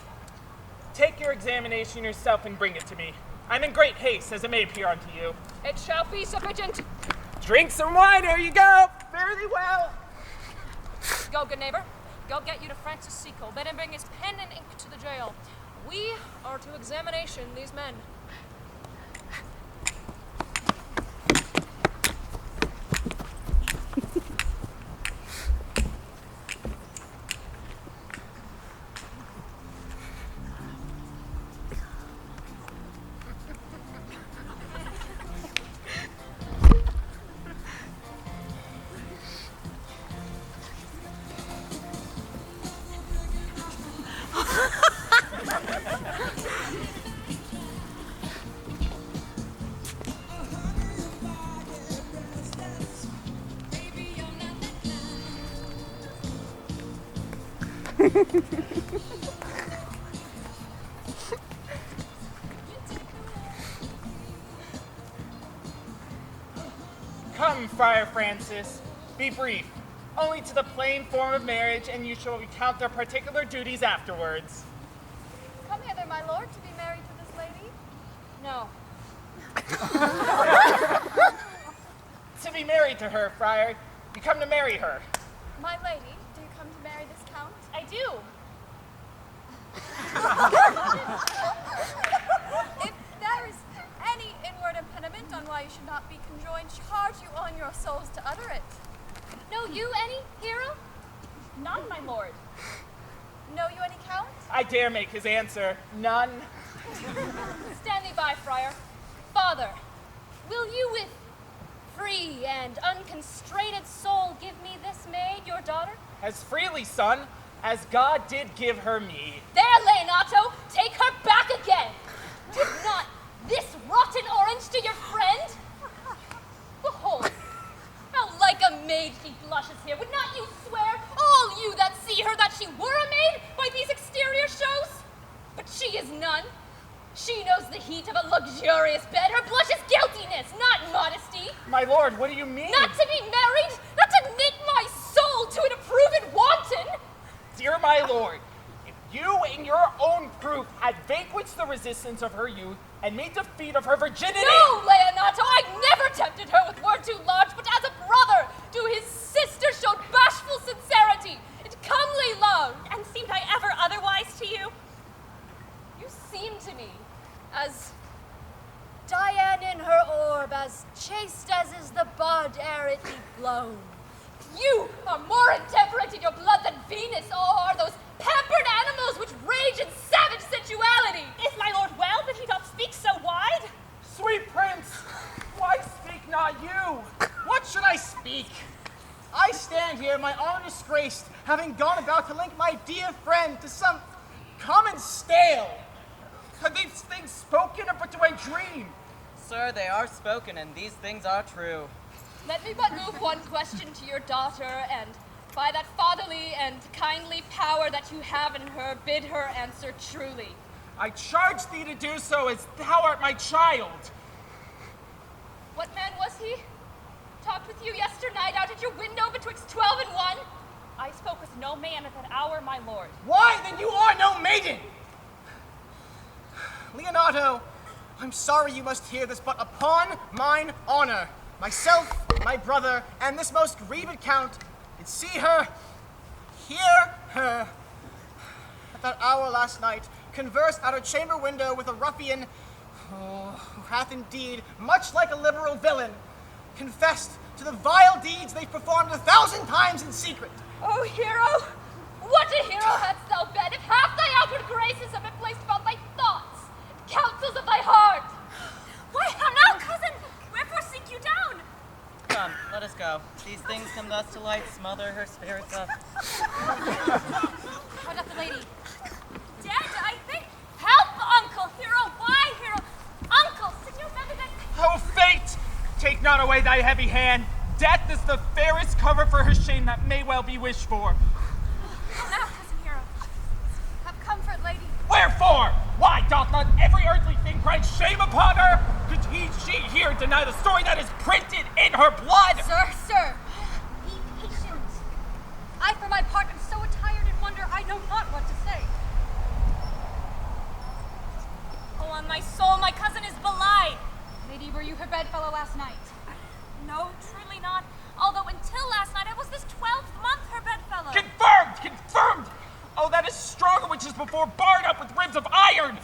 Take your examination yourself and bring it to me. I'm in great haste, as it may appear unto you. It shall be sufficient. Drink some wine, there you go. Fare thee well. Go, good neighbor. Go get you to Francis Seco. Bid him bring his pen and ink to the jail. We are to examination these men. Come, Friar Francis, be brief. Only to the plain form of marriage, and you shall recount their particular duties afterwards. Come hither, my lord, to be married to this lady? No. To be married to her, Friar. You come to marry her. My lady, do you come to marry this count? I do. If there is any inward impediment on why you should not be conjoined, charge you on your souls to utter it. Know you any, hero? None, my lord. Know you any count? I dare make his answer. None. Stand thee by, friar. Father, will you with free and unconstrained soul give me this maid, your daughter? As freely, son, as God did give her me. There, Leonato, take her back again. Give not this rotten orange to your friend. Behold, how like a maid she blushes here. Would not you swear, all you that see her, that she were a maid by these exterior shows? But she is none. She knows curious bed. Her blush is guiltiness, not modesty. My lord, what do you mean? Not to be married, not to knit my soul to an approved wanton. Dear my lord, if you in your own proof had vanquished the resistance of her youth and made defeat of her virginity— No, Leonato, I never tempted her with word too large, but as a brother to his sister showed bashful sincerity and comely love. And seemed I ever otherwise to you? You seem to me as Diane in her orb, as chaste as is the bud ere it be blown. You are more intemperate in your blood than Venus are those pampered animals which rage in savage sensuality. Is my lord well that he doth speak so wide? Sweet prince, why speak not you? What should I speak? I stand here, my honor disgraced, having gone about to link my dear friend to some common stale. Are these things spoken, or but do I dream? Sir, they are spoken, and these things are true. Let me but move one question to your daughter, and by that fatherly and kindly power that you have in her, bid her answer truly. I charge thee to do so, as thou art my child. What man was he? Talked with you yesternight out at your window betwixt 12 and 1? I spoke with no man at that hour, my lord. Why, then you are no maiden! Leonato, I'm sorry you must hear this, but upon mine honor, myself, my brother, and this most grieved count did see her, hear her, at that hour last night, converse at her chamber window with a ruffian, who hath indeed, much like a liberal villain, confessed to the vile deeds they've performed 1,000 times in secret. Oh, hero! What a hero hadst thou been, if half thy outward graces have been placed about thy thoughts, counsels of thy heart! Why, how now, cousin? Wherefore sink you down? Come, let us go. These things come thus to light, smother her spirits up. How doth the lady? Dead, I think. Help, uncle, hero, why, hero? Uncle, Signor Benedict. Oh, fate! Take not away thy heavy hand. Death is the fairest cover for her shame that may well be wished for. How now, cousin hero? Have comfort, lady. Wherefore? Why doth not every earthly thing cry shame upon her? Could she here deny the story that is printed in her blood? Sir, be patient. I, for my part, am so attired in wonder I know not what to say. Oh, on my soul, my cousin is belied. Lady, were you her bedfellow last night? No, truly not. Although until last night I was this 12th month her bedfellow. Confirmed! Confirmed! Oh, that is stronger which is before barred up with ribs of iron!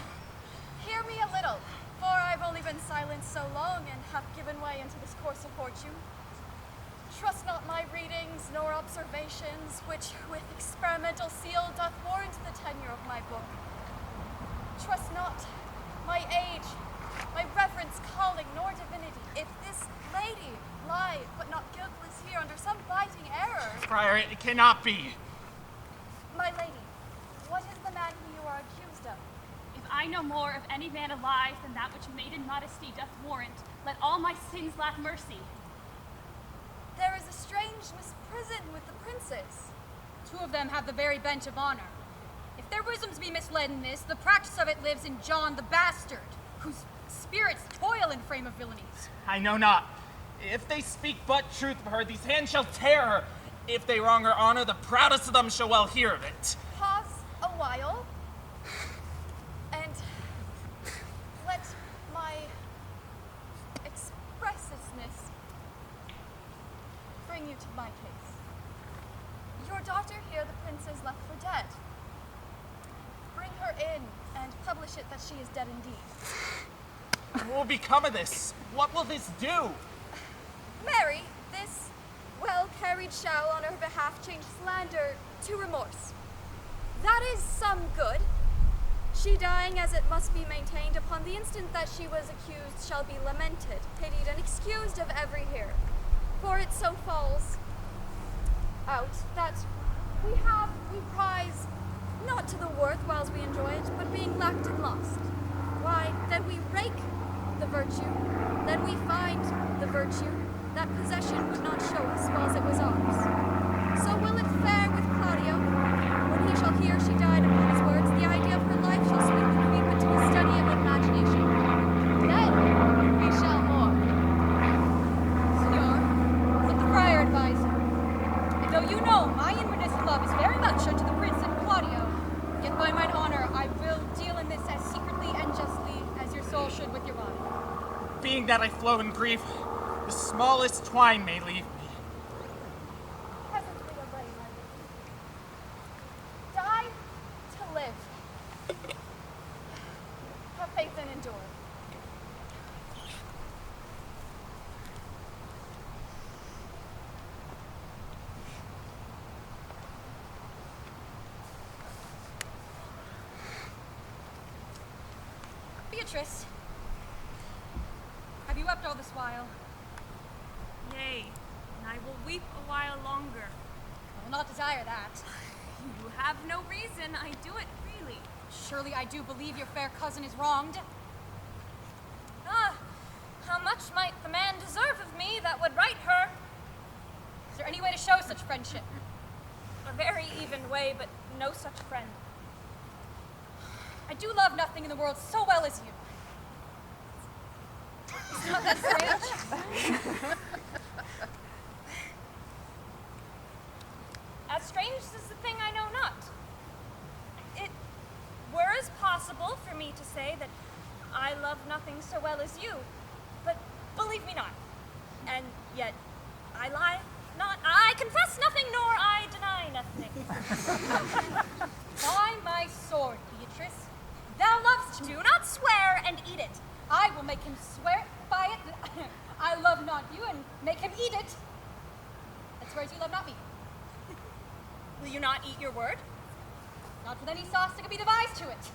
Hear me a little, for I've only been silent so long and have given way into this course of fortune. Trust not my readings nor observations, which with experimental seal doth warrant the tenure of my book. Trust not my age, my reverence, calling, nor divinity. If this lady lie, but not guiltless here under some biting error. Friar, it cannot be. My lady, what is the man who you are accused of? If I know more of any man alive than that which maiden modesty doth warrant, let all my sins lack mercy. There is a strange misprison with the princes. 2 of them have the very bench of honor. If their wisdoms be misled in this, the practice of it lives in John the Bastard, whose spirits toil in frame of villainies. I know not. If they speak but truth of her, these hands shall tear her. If they wrong her honor, the proudest of them shall well hear of it. Pause a while, and let my expressiveness bring you to my case. Your daughter here, the princess, left for dead. Bring her in and publish it that she is dead indeed. What will become of this? What will this do? Mary, this well-carried shall on her behalf change slander to remorse. That is some good. She dying as it must be maintained upon the instant that she was accused shall be lamented, pitied, and excused of every hearer. For it so falls out that we prize not to the worth whiles we enjoy it, but being lacked and lost. Why, then we rake the virtue, then we find the virtue that possession would not show us whilst it was ours. So will it fare with Claudio, when he shall hear she died upon his words, the idea of her life shall sweetly creep into his study of imagination. Then being that I flow in grief, the smallest twine may leave me. Presently away, my lady. Die to live. Have faith and endure. Beatrice, have you wept all this while? Yea, and I will weep a while longer. I will not desire that. You have no reason, I do it freely. Surely I do believe your fair cousin is wronged. Ah, how much might the man deserve of me that would right her? Is there any way to show such friendship? A very even way, but no such friend. I do love nothing in the world so well as you. Is not that strange? As strange as the thing I know not. It were as possible for me to say that I love nothing so well as you, but believe me not. And yet I lie not. I confess nothing, nor I deny nothing. By my sword, Beatrice, thou lovest me. Do not swear and eat it. I will make him swear by it that I love not you and make him eat it. That swears you love not me. Will you not eat your word? Not with any sauce that could be devised to it.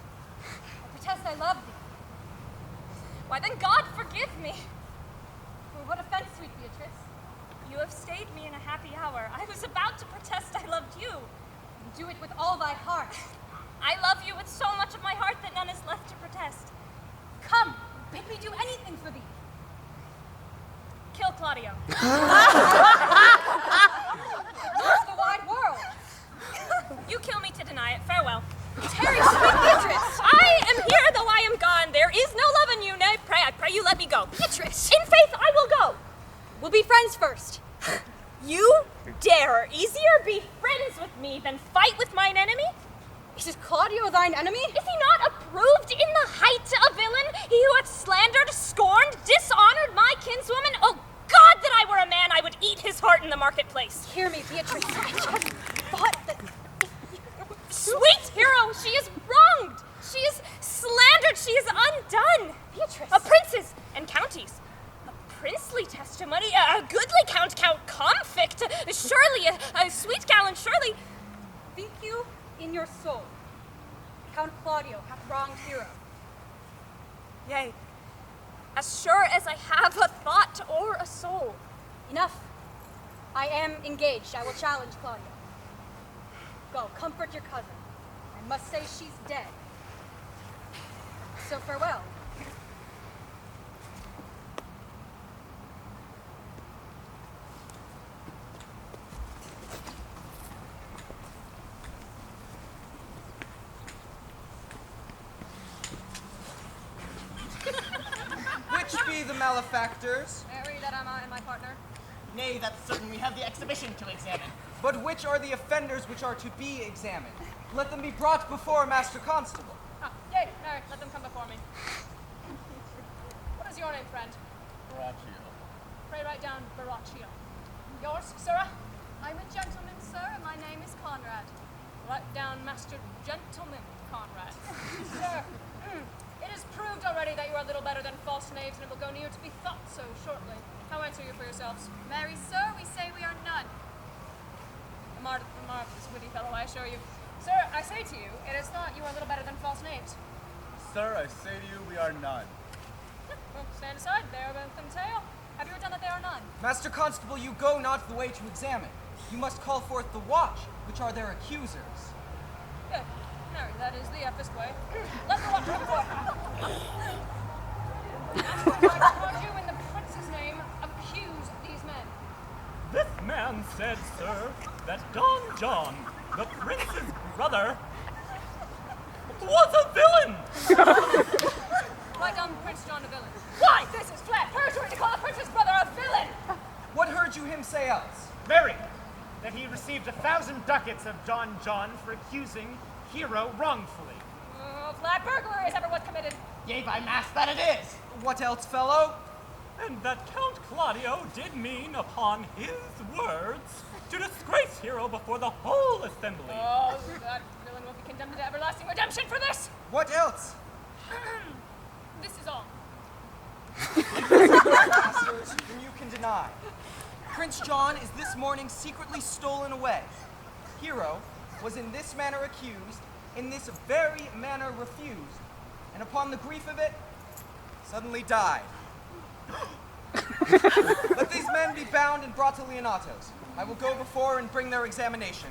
I protest I love thee. Why then God forgive me. For what offense, sweet Beatrice? You have stayed me in a happy hour. I was about to protest I loved you. Do it with all thy heart. I love you with so much of my heart that none is left to protest. Come, bid me do anything for thee. Kill Claudio. Lost the wide world. You kill me to deny it. Farewell. Tarry, sweet Beatrice. I am here, though I am gone. There is no love in you. Nay, I pray you let me go. Beatrice. In faith, I will go. We'll be friends first. You dare easier be friends with me than fight with mine enemy? Is Claudio thine enemy? Is he not approved in the height a villain? He who hath slandered, scorned, dishonored my kinswoman? Oh God, that I were a man, I would eat his heart in the marketplace. Hear me, Beatrice. I just thought that... Sweet hero, she is wronged. She is slandered. She is undone. Beatrice. A princes and counties. A princely testimony. A goodly Count Comfict. Surely, a sweet gallant, surely. Think you in your soul, Count Claudio hath wronged Hero? Yea, as sure as I have a thought or a soul. Enough. I am engaged. I will challenge Claudio. Go, comfort your cousin. I must say she's dead. So farewell. Which be the malefactors? Mary, that am I and my partner. Nay, that's certain. We have the exhibition to examine. But which are the offenders which are to be examined? Let them be brought before Master Constable. Ah, yay, Mary, let them come before me. What is your name, friend? Baraccio. Pray write down Baraccio. Yours, Sirrah? I'm a gentleman, sir, and my name is Conrad. Write down Master Gentleman Conrad. Sir, it is proved already that you are little better than false knaves, and it will go near to be thought so shortly. How answer you for yourselves? Marry, sir, we say we are none. A marvelous witty fellow, I assure you. Sir, I say to you, it is thought you are little better than false knaves. Sir, I say to you, we are none. Well, stand aside, they are both in tail. Have you done that they are none? Master Constable, you go not the way to examine. You must call forth the watch, which are their accusers. Good. Mary, that is the ephest way. Let the watch come forth. I charge you in the prince's name, accuse these men. This man said, sir, that Don John, the prince's brother, was a villain! Write down Prince John a villain. Why? This is flat perjury to call a prince's brother a villain! What heard you him say else? Mary, that he received 1,000 ducats of Don John for accusing Hero wrongfully. Flat burglary is ever what's committed. Yea, by mass, that it is. What else, fellow? and that Count Claudio did mean upon his words to disgrace Hero before the whole assembly. Oh, that villain will be condemned to everlasting redemption for this! What else? This is all. Masters, whom you can deny. Prince John is this morning secretly stolen away. Hero was in this manner accused, in this very manner refused, and upon the grief of it, suddenly died. Let these men be bound and brought to Leonato's. I will go before and bring their examination.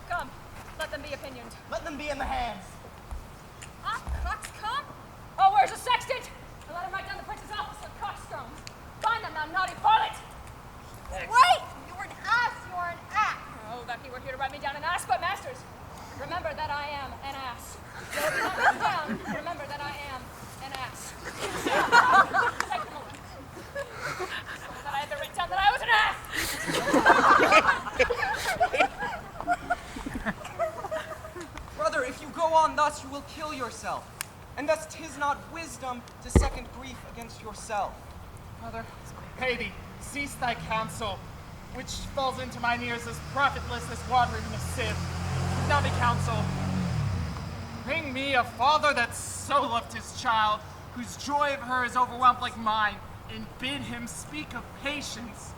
Come, let them be opinioned. Let them be in the hands. Ah, coxcomb? Oh, where's the sextant? I let him write down the prince's office of coxcomb. Find them, thou naughty varlet! Wait! You were an ass! You are an ass! Oh, that he were here to write me down an ass, but masters, remember that I am an ass. So if you not write down, remember that I am an ass. Take the moment. So that I had to write down that I was an ass! Brother, if you go on thus, you will kill yourself. And thus 'tis not wisdom to second grief against yourself. Brother, pray thee, cease thy counsel, which falls into mine ears as profitless as water in a sieve. Now the counsel, bring me a father that so loved his child, whose joy of her is overwhelmed like mine, and bid him speak of patience.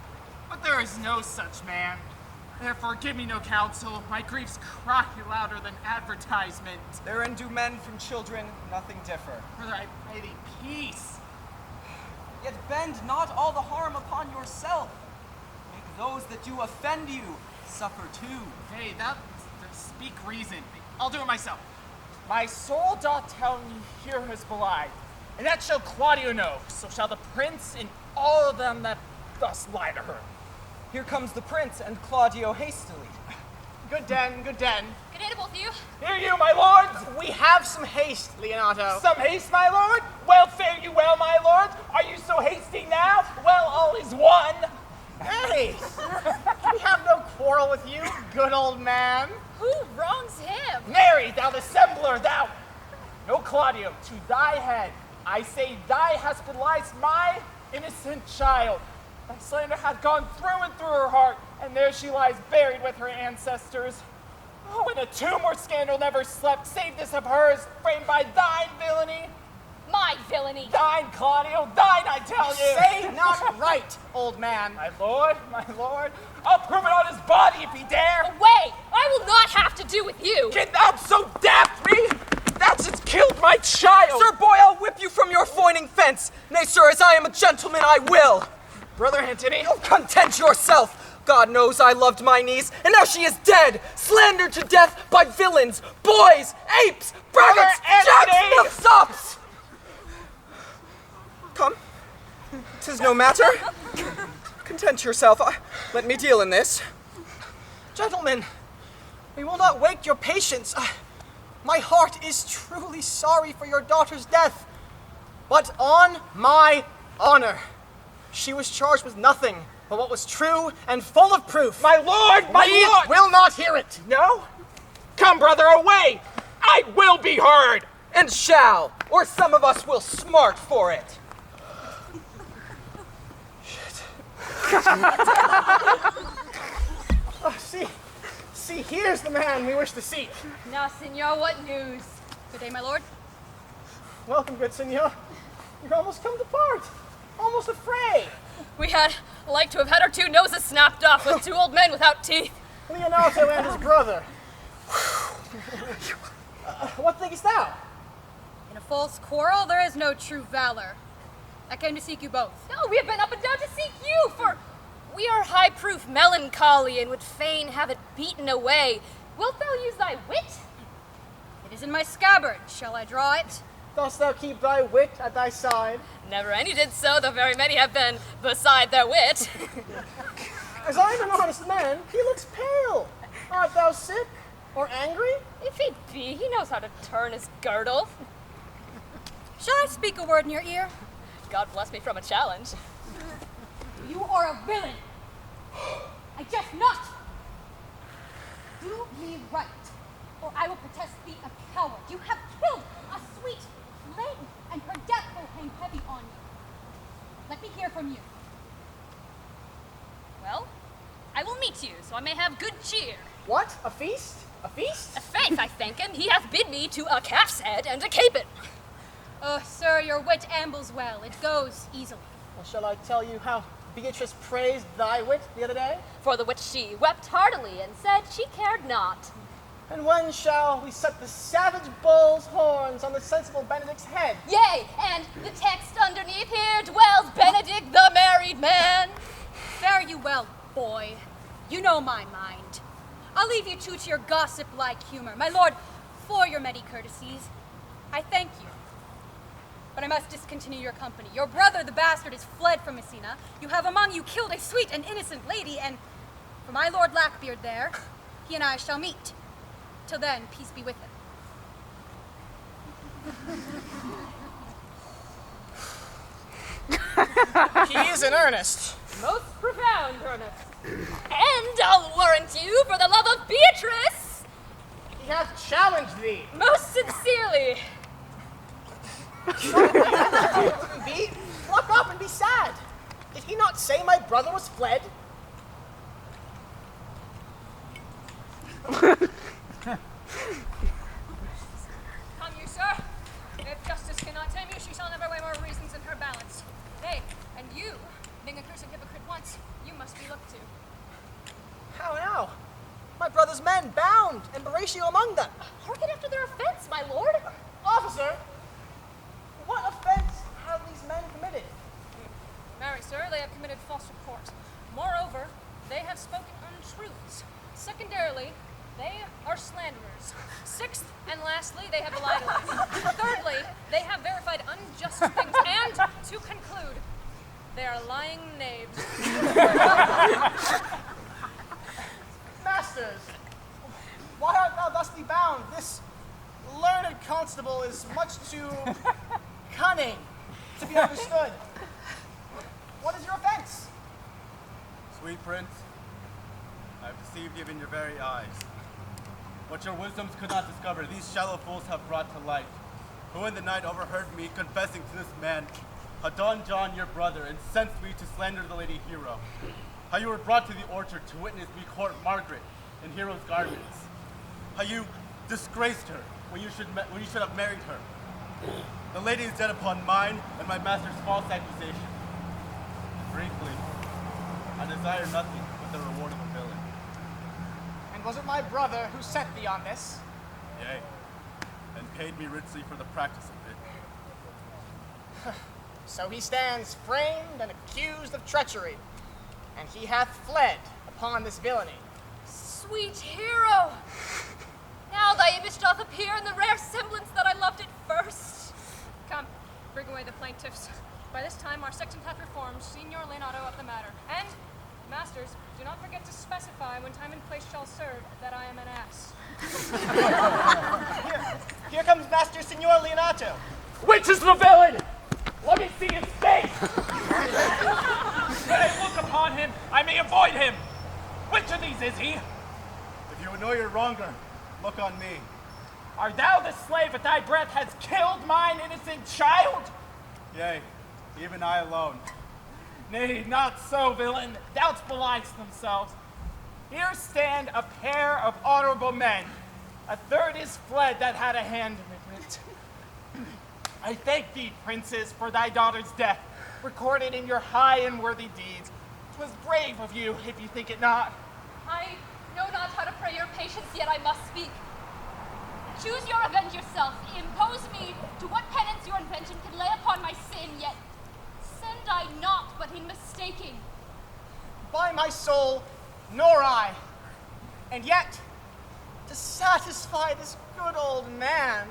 But there is no such man. Therefore give me no counsel, my griefs cry louder than advertisement. Therein do men from children nothing differ. Brother, I pray thee, peace. Yet bend not all the harm upon yourself. Make those that do offend you suffer too. Hey, that speak reason. I'll do it myself. My soul doth tell me here is belied, and that shall Claudio know, so shall the prince and all of them that thus lie to her. Here comes the prince and Claudio hastily. Good den, good den. Good day to both of you. Hear you, my lords! We have some haste, Leonato. Some haste, my lord? Well, fare you well, my lord. Are you so hasty now? Well, all is one. Hey! We have no quarrel with you, good old man. Who wrongs him? Mary, thou dissembler, thou! No, Claudio, to thy head, I say thy hast belied my innocent child. Thy slander hath gone through and through her heart, and there she lies buried with her ancestors. Oh, in a tomb where scandal never slept, save this of hers, framed by thine villainy. My villainy. Thine, Claudio, thine, I tell you. Say not right, old man. My lord, I'll prove it on his body if he dare. Away! I will not have to do with you. Can thou so daft me? Thou hast killed my child. Sir boy, I'll whip you from your foining fence. Nay, sir, as I am a gentleman, I will. Brother Antony. Oh, content yourself. God knows I loved my niece, and now she is dead, slandered to death by villains, boys, apes, braggarts, jacks, milksops. Come, 'tis no matter. Content yourself. Let me deal in this. Gentlemen, we will not wake your patience. My heart is truly sorry for your daughter's death. But on my honor, she was charged with nothing but what was true and full of proof. My lord, We will not hear it. No? Come, brother, away. I will be heard. And shall, or some of us will smart for it. See, here's the man we wish to see. Now, senor, what news? Good day, my lord. Welcome, good senor. You're almost come to part. Almost a fray. We had like to have had our two noses snapped off with two old men without teeth. Leonato and his brother. What thinkest thou? In a false quarrel, there is no true valor. I came to seek you both. No, we have been up and down to seek you, for we are high-proof melancholy and would fain have it beaten away. Wilt thou use thy wit? It is in my scabbard. Shall I draw it? Dost thou keep thy wit at thy side? Never any did so, though very many have been beside their wit. As I am an honest man, he looks pale. Art thou sick or angry? If he be, he knows how to turn his girdle. Shall I speak a word in your ear? God bless me from a challenge. You are a villain. I jest not. Do me right, or I will protest thee a coward. You have killed a sweet lady, and her death will hang heavy on you. Let me hear from from you. Well, I will meet you, so I may have good cheer. What? A feast? A feast? A faith, I thank him. He hath bid me to a calf's head and a capon. Oh, sir, your wit ambles well. It goes easily. Well, shall I tell you how Beatrice praised thy wit the other day? For the which she wept heartily and said she cared not. And when shall we set the savage bull's horns on the sensible Benedict's head? Yea, and the text underneath here dwells Benedict the married man. Fare you well, boy. You know my mind. I'll leave you two to your gossip-like humor. My lord, for your many courtesies, I thank you. But I must discontinue your company. Your brother, the bastard, is fled from Messina. You have among you killed a sweet and innocent lady, and for my lord Lackbeard there, he and I shall meet. Till then, peace be with him. He is in earnest. Most profound, earnest. And I'll warrant you, for the love of Beatrice, He hath challenged thee. most sincerely. Be, pluck up and be sad. Did he not say my brother was fled? Come you, sir. If justice cannot tame you, she shall never weigh more reasons in her balance. Nay, and you, being a cursed hypocrite once, you must be looked to. How now? My brother's men bound, and Horatio among them. Hearken after their offense, my lord. Officer, what offense have these men committed? Marry, sir, they have committed false report. Moreover, they have spoken untruths. Secondarily, they are slanderers. Sixth and lastly, they have lied. Thirdly, they have verified unjust things. And to conclude, they are lying knaves. Masters, why art thou thusly bound? This learned constable is much too cunning to be understood. What is your offense? Sweet prince, I have deceived even your very eyes. What your wisdoms could not discover, these shallow fools have brought to light, who in the night overheard me confessing to this man, how Don John, your brother, incensed me to slander the Lady Hero. How you were brought to the orchard to witness me court Margaret in Hero's garments. How you disgraced her when you should have married her. The lady is dead upon mine and my master's false accusation. Briefly, I desire nothing but the reward of a villain. And was it my brother who sent thee on this? Yea, and paid me richly for the practice of it. So he stands framed and accused of treachery, and he hath fled upon this villainy. Sweet hero! Now thy image doth appear in the rare semblance that I loved at first. Come, bring away the plaintiffs. By this time our sexton hath reformed, Signor Leonato of the matter. And, masters, do not forget to specify when time and place shall serve that I am an ass. Here comes Master Signor Leonato. Which is the villain? Let me see his face! When I look upon him, I may avoid him. Which of these is he? If you would know your wronger, look on me. Art thou the slave at thy breath has killed mine innocent child? Yea, even I alone. Nay, not so, villain. Doubts belies themselves. Here stand a pair of honorable men. A third is fled that had a hand in it. I thank thee, princes, for thy daughter's death, recorded in your high and worthy deeds. 'Twas brave of you, if you think it not. I know not how to pray your patience, yet I must speak. Choose your revenge yourself. Impose me to what penance your invention can lay upon my sin, yet sinned I not, but in mistaking. By my soul, nor I. And yet, to satisfy this good old man,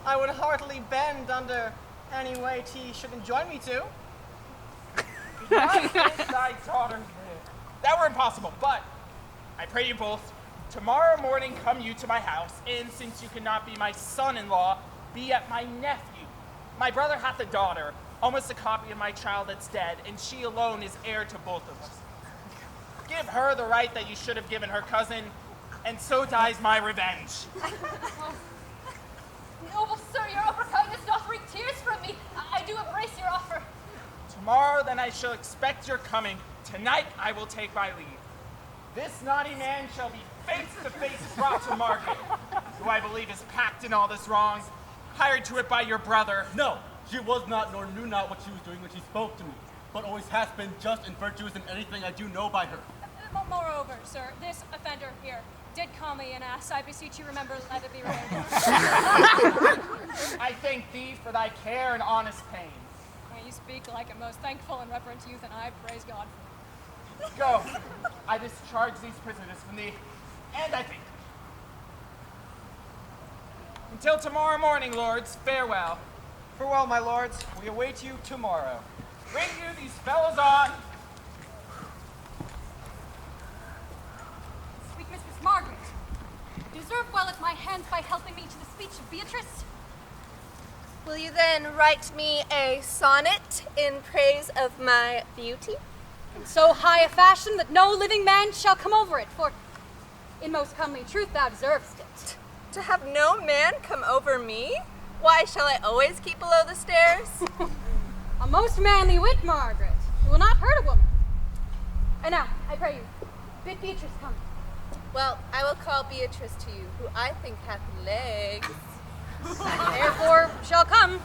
I would heartily bend under any weight he should enjoin me to. Not if thy daughter lived. That were impossible, but I pray you both, tomorrow morning come you to my house, and since you cannot be my son-in-law, be at my nephew. My brother hath a daughter, almost a copy of my child that's dead, and she alone is heir to both of us. Give her the right that you should have given her cousin, and so dies my revenge. Noble sir, your offer kindness doth wring tears from me. I do embrace your offer. Tomorrow then I shall expect your coming. Tonight I will take my leave. This naughty man shall be face to face brought to Margaret, who I believe is packed in all this wrongs, hired to it by your brother. No, she was not nor knew not what she was doing when she spoke to me, but always has been just and virtuous in anything I do know by her. Moreover, sir, this offender here did call me an ass. I beseech you remember, let it be remembered. I thank thee for thy care and honest pains. You speak like a most thankful and reverent youth, and I praise God for you. Go. I discharge these prisoners from thee, and I thank thee. Until tomorrow morning, lords, farewell. Farewell, my lords. We await you tomorrow. Bring you these fellows on. Sweet Mistress Margaret, deserve well at my hands by helping me to the speech of Beatrice. Will you then write me a sonnet in praise of my beauty? In so high a fashion that no living man shall come over it, for in most comely truth thou deservest it. To have no man come over me? Why shall I always keep below the stairs? A most manly wit, Margaret. It will not hurt a woman. And now, I pray you, bid Beatrice come. Well, I will call Beatrice to you, who I think hath legs. Therefore shall come.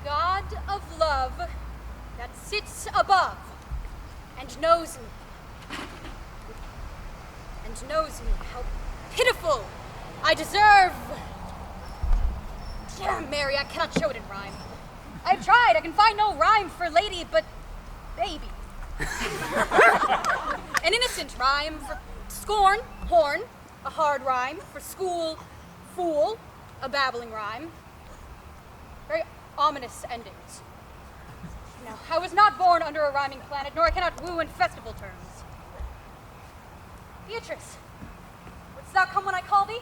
God of love that sits above and knows me. And knows me how pitiful I deserve. Damn, Mary, I cannot show it in rhyme. I've tried, I can find no rhyme for lady but baby. An innocent rhyme for scorn, horn, a hard rhyme for school, fool, a babbling rhyme. Very ominous endings. Now, I was not born under a rhyming planet, nor I cannot woo in festival terms. Beatrice, wouldst thou come when I call thee?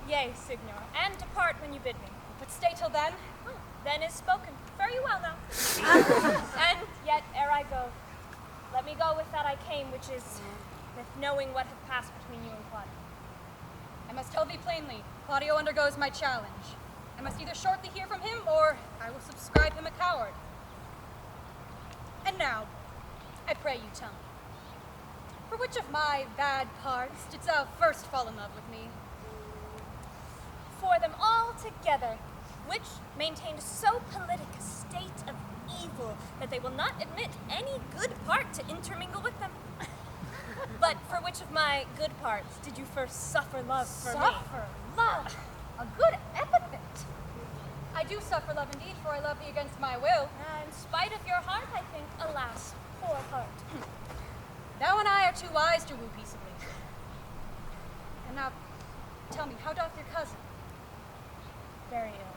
Yea, Signor, and depart when you bid me. But stay till then. Then is spoken. Fare you well now. And yet, ere I go, let me go with that I came, which is with knowing what hath passed between you and Claudio. I must tell thee plainly, Claudio undergoes my challenge. I must either shortly hear from him, or I will subscribe him a coward. And now, I pray you tell me, for which of my bad parts didst thou first fall in love with me? For them all together, which maintained so politic a state of evil that they will not admit any good part to intermingle with them. But for which of my good parts did you first suffer love for me? Suffer love? A good epithet. I do suffer love indeed, for I love thee against my will. In spite of your heart, I think, alas, poor heart. Thou and I are too wise to woo peaceably. And now, tell me, how doth your cousin? Very ill.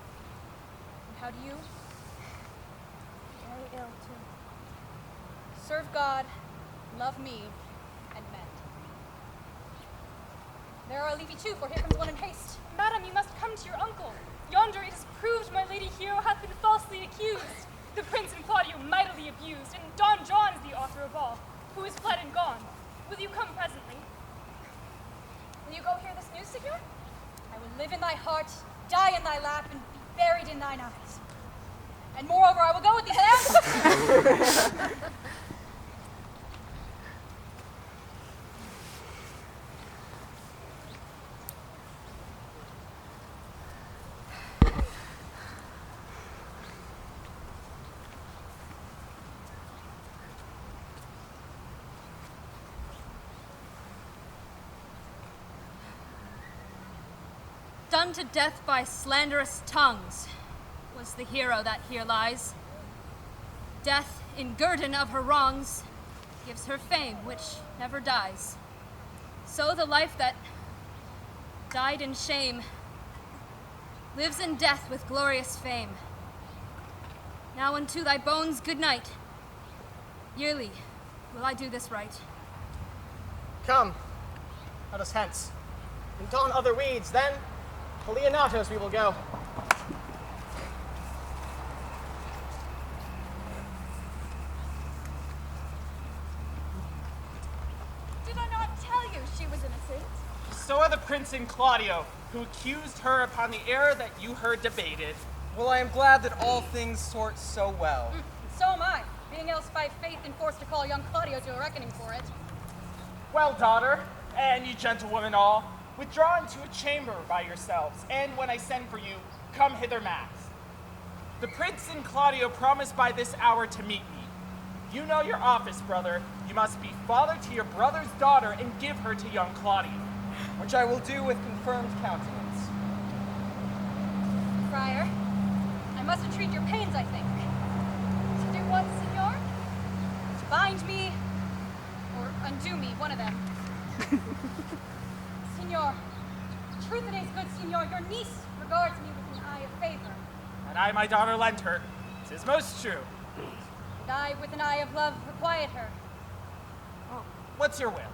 And how do you? Very ill, too. Serve God, love me, and mend. There I'll leave you too, for here comes one in haste. Madam, you must come to your uncle. Yonder it is proved my lady hero hath been falsely accused. The prince and Claudio mightily abused, and Don John is the author of all, who is fled and gone. Will you come presently? Will you go hear this news, Signor? I will live in thy heart, die in thy lap, and be buried in thine eyes. And moreover, I will go with these hands. Done to death by slanderous tongues was the hero that here lies. Death, in guerdon of her wrongs, gives her fame which never dies. So the life that died in shame lives in death with glorious fame. Now unto thy bones good night. Yearly will I do this right. Come, let us hence. And don other weeds, then to Leonato's we will go. Did I not tell you she was innocent? So are the prince and Claudio, who accused her upon the error that you heard debated. Well, I am glad that all things sort so well. So am I, being else by faith and forced to call young Claudio to a reckoning for it. Well, daughter, and you gentlewomen all, withdraw into a chamber by yourselves, and when I send for you, come hither mass. The prince and Claudio promised by this hour to meet me. You know your office, brother. You must be father to your brother's daughter and give her to young Claudio. Which I will do with confirmed countenance. Friar, I must entreat your pains, I think. To do what, Signor? To bind me, or undo me, one of them. Signor, truth it is, good Signor, your niece regards me with an eye of favor. And I, my daughter, lent her. 'Tis most true. And I, with an eye of love, requite her. What's your will?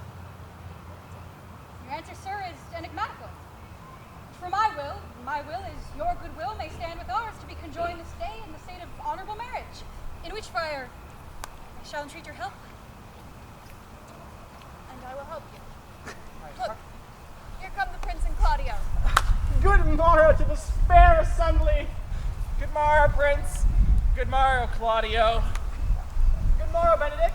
Your answer, sir, is enigmatical. For my will is your goodwill may stand with ours to be conjoined this day in the state of honorable marriage, in which, friar, I shall entreat your help. And I will help you. Look, here come the Prince and Claudio. Good morrow to the spare assembly. Good morrow, Prince. Good morrow, Claudio. Good morrow, Benedict.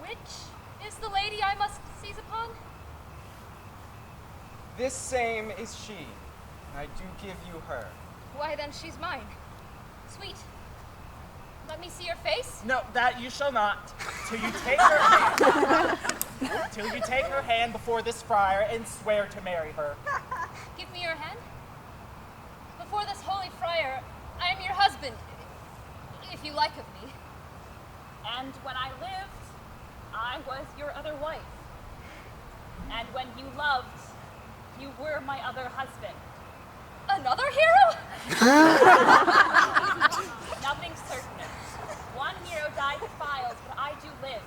Which is the lady I must seize upon? This same is she, and I do give you her. Why then she's mine. Sweet. Let me see your face. No, that you shall not. Till you take her hand. Till you take her hand before this friar and swear to marry her. Give me your hand. Before this holy friar, I am your husband, if you like of me. And when I lived, I was your other wife. And when you loved, you were my other husband. Another hero? Nothing's certain. One hero died defiles, but I do live.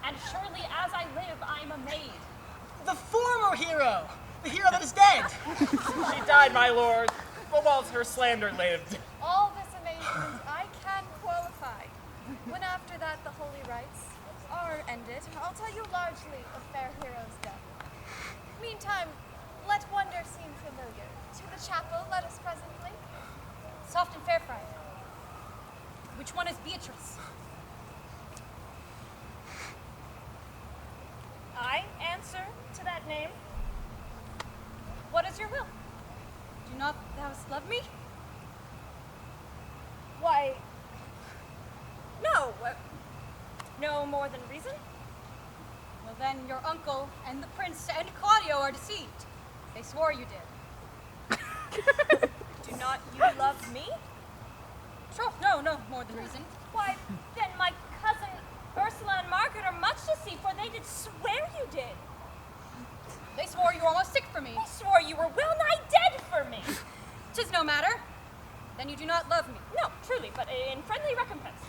And surely as I live, I am a maid. The former hero! The hero that is dead! She died, my lord, but whilst her slander lived. All this amazement I can qualify. When after that the holy rites are ended, I'll tell you largely of fair hero's death. Meantime, let wonder seem familiar. To the chapel, let us presently. Soft and fair, friar. Which one is Beatrice? I answer to that name. What is your will? Do not thou love me? Why, no. No more than reason? Well then, your uncle and the prince and Claudio are deceived. They swore you did. Do not you love me? Sure, no more than reason. Why, then my cousin Ursula and Margaret are much deceived, for they did swear you did. They swore you were almost sick for me. They swore you were well nigh dead for me. 'Tis no matter. Then you do not love me. No, truly, but in friendly recompense.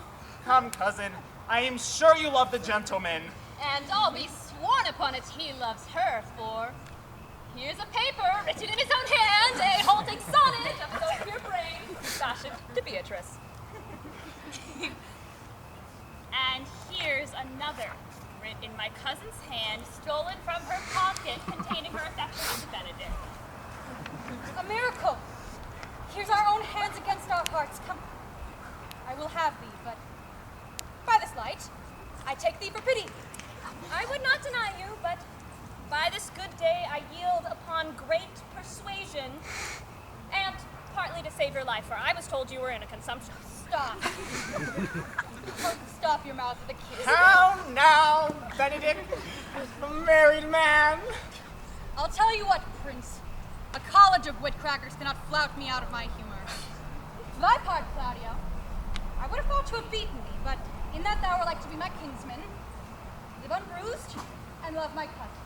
Come, cousin, I am sure you love the gentleman. And I'll be sworn upon it he loves her, for here's a paper written in his own hand, a halting sonnet of so pure brain, fashioned to Beatrice. And here's another, written in my cousin's hand, stolen from her pocket, containing her affection to Benedict. A miracle! Here's our own hands against our hearts. Come. I will have thee, but by this light, I take thee for pity. I would not deny you, but by this good day I yield upon great persuasion, and partly to save your life, for I was told you were in a consumption. Stop. Stop your mouth with a kiss. How now, Benedict, the married man? I'll tell you what, Prince. A college of wit-crackers cannot flout me out of my humor. For thy part, Claudio, I would have thought to have beaten thee, but in that thou were like to be my kinsman, live unbruised, and love my cousin.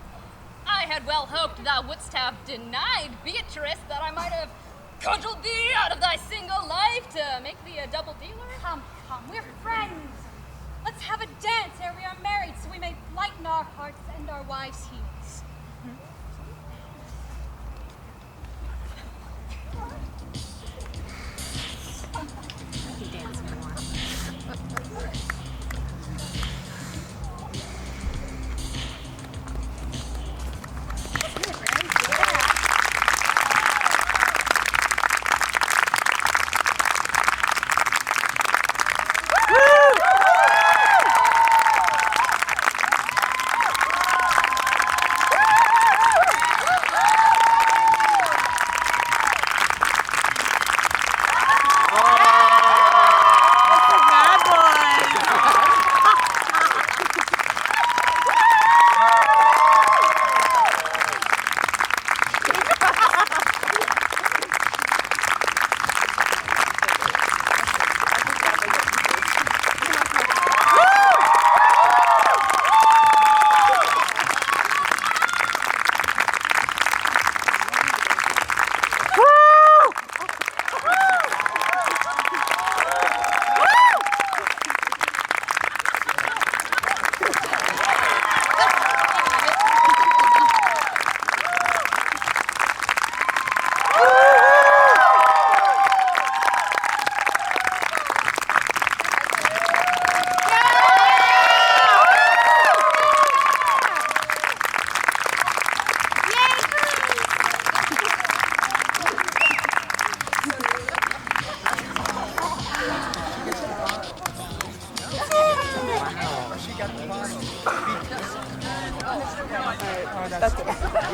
I had well hoped thou wouldst have denied Beatrice, that I might have cudgeled thee out of thy single life to make thee a double dealer. Come, we're friends. Let's have a dance ere we are married, so we may lighten our hearts and our wives' heels.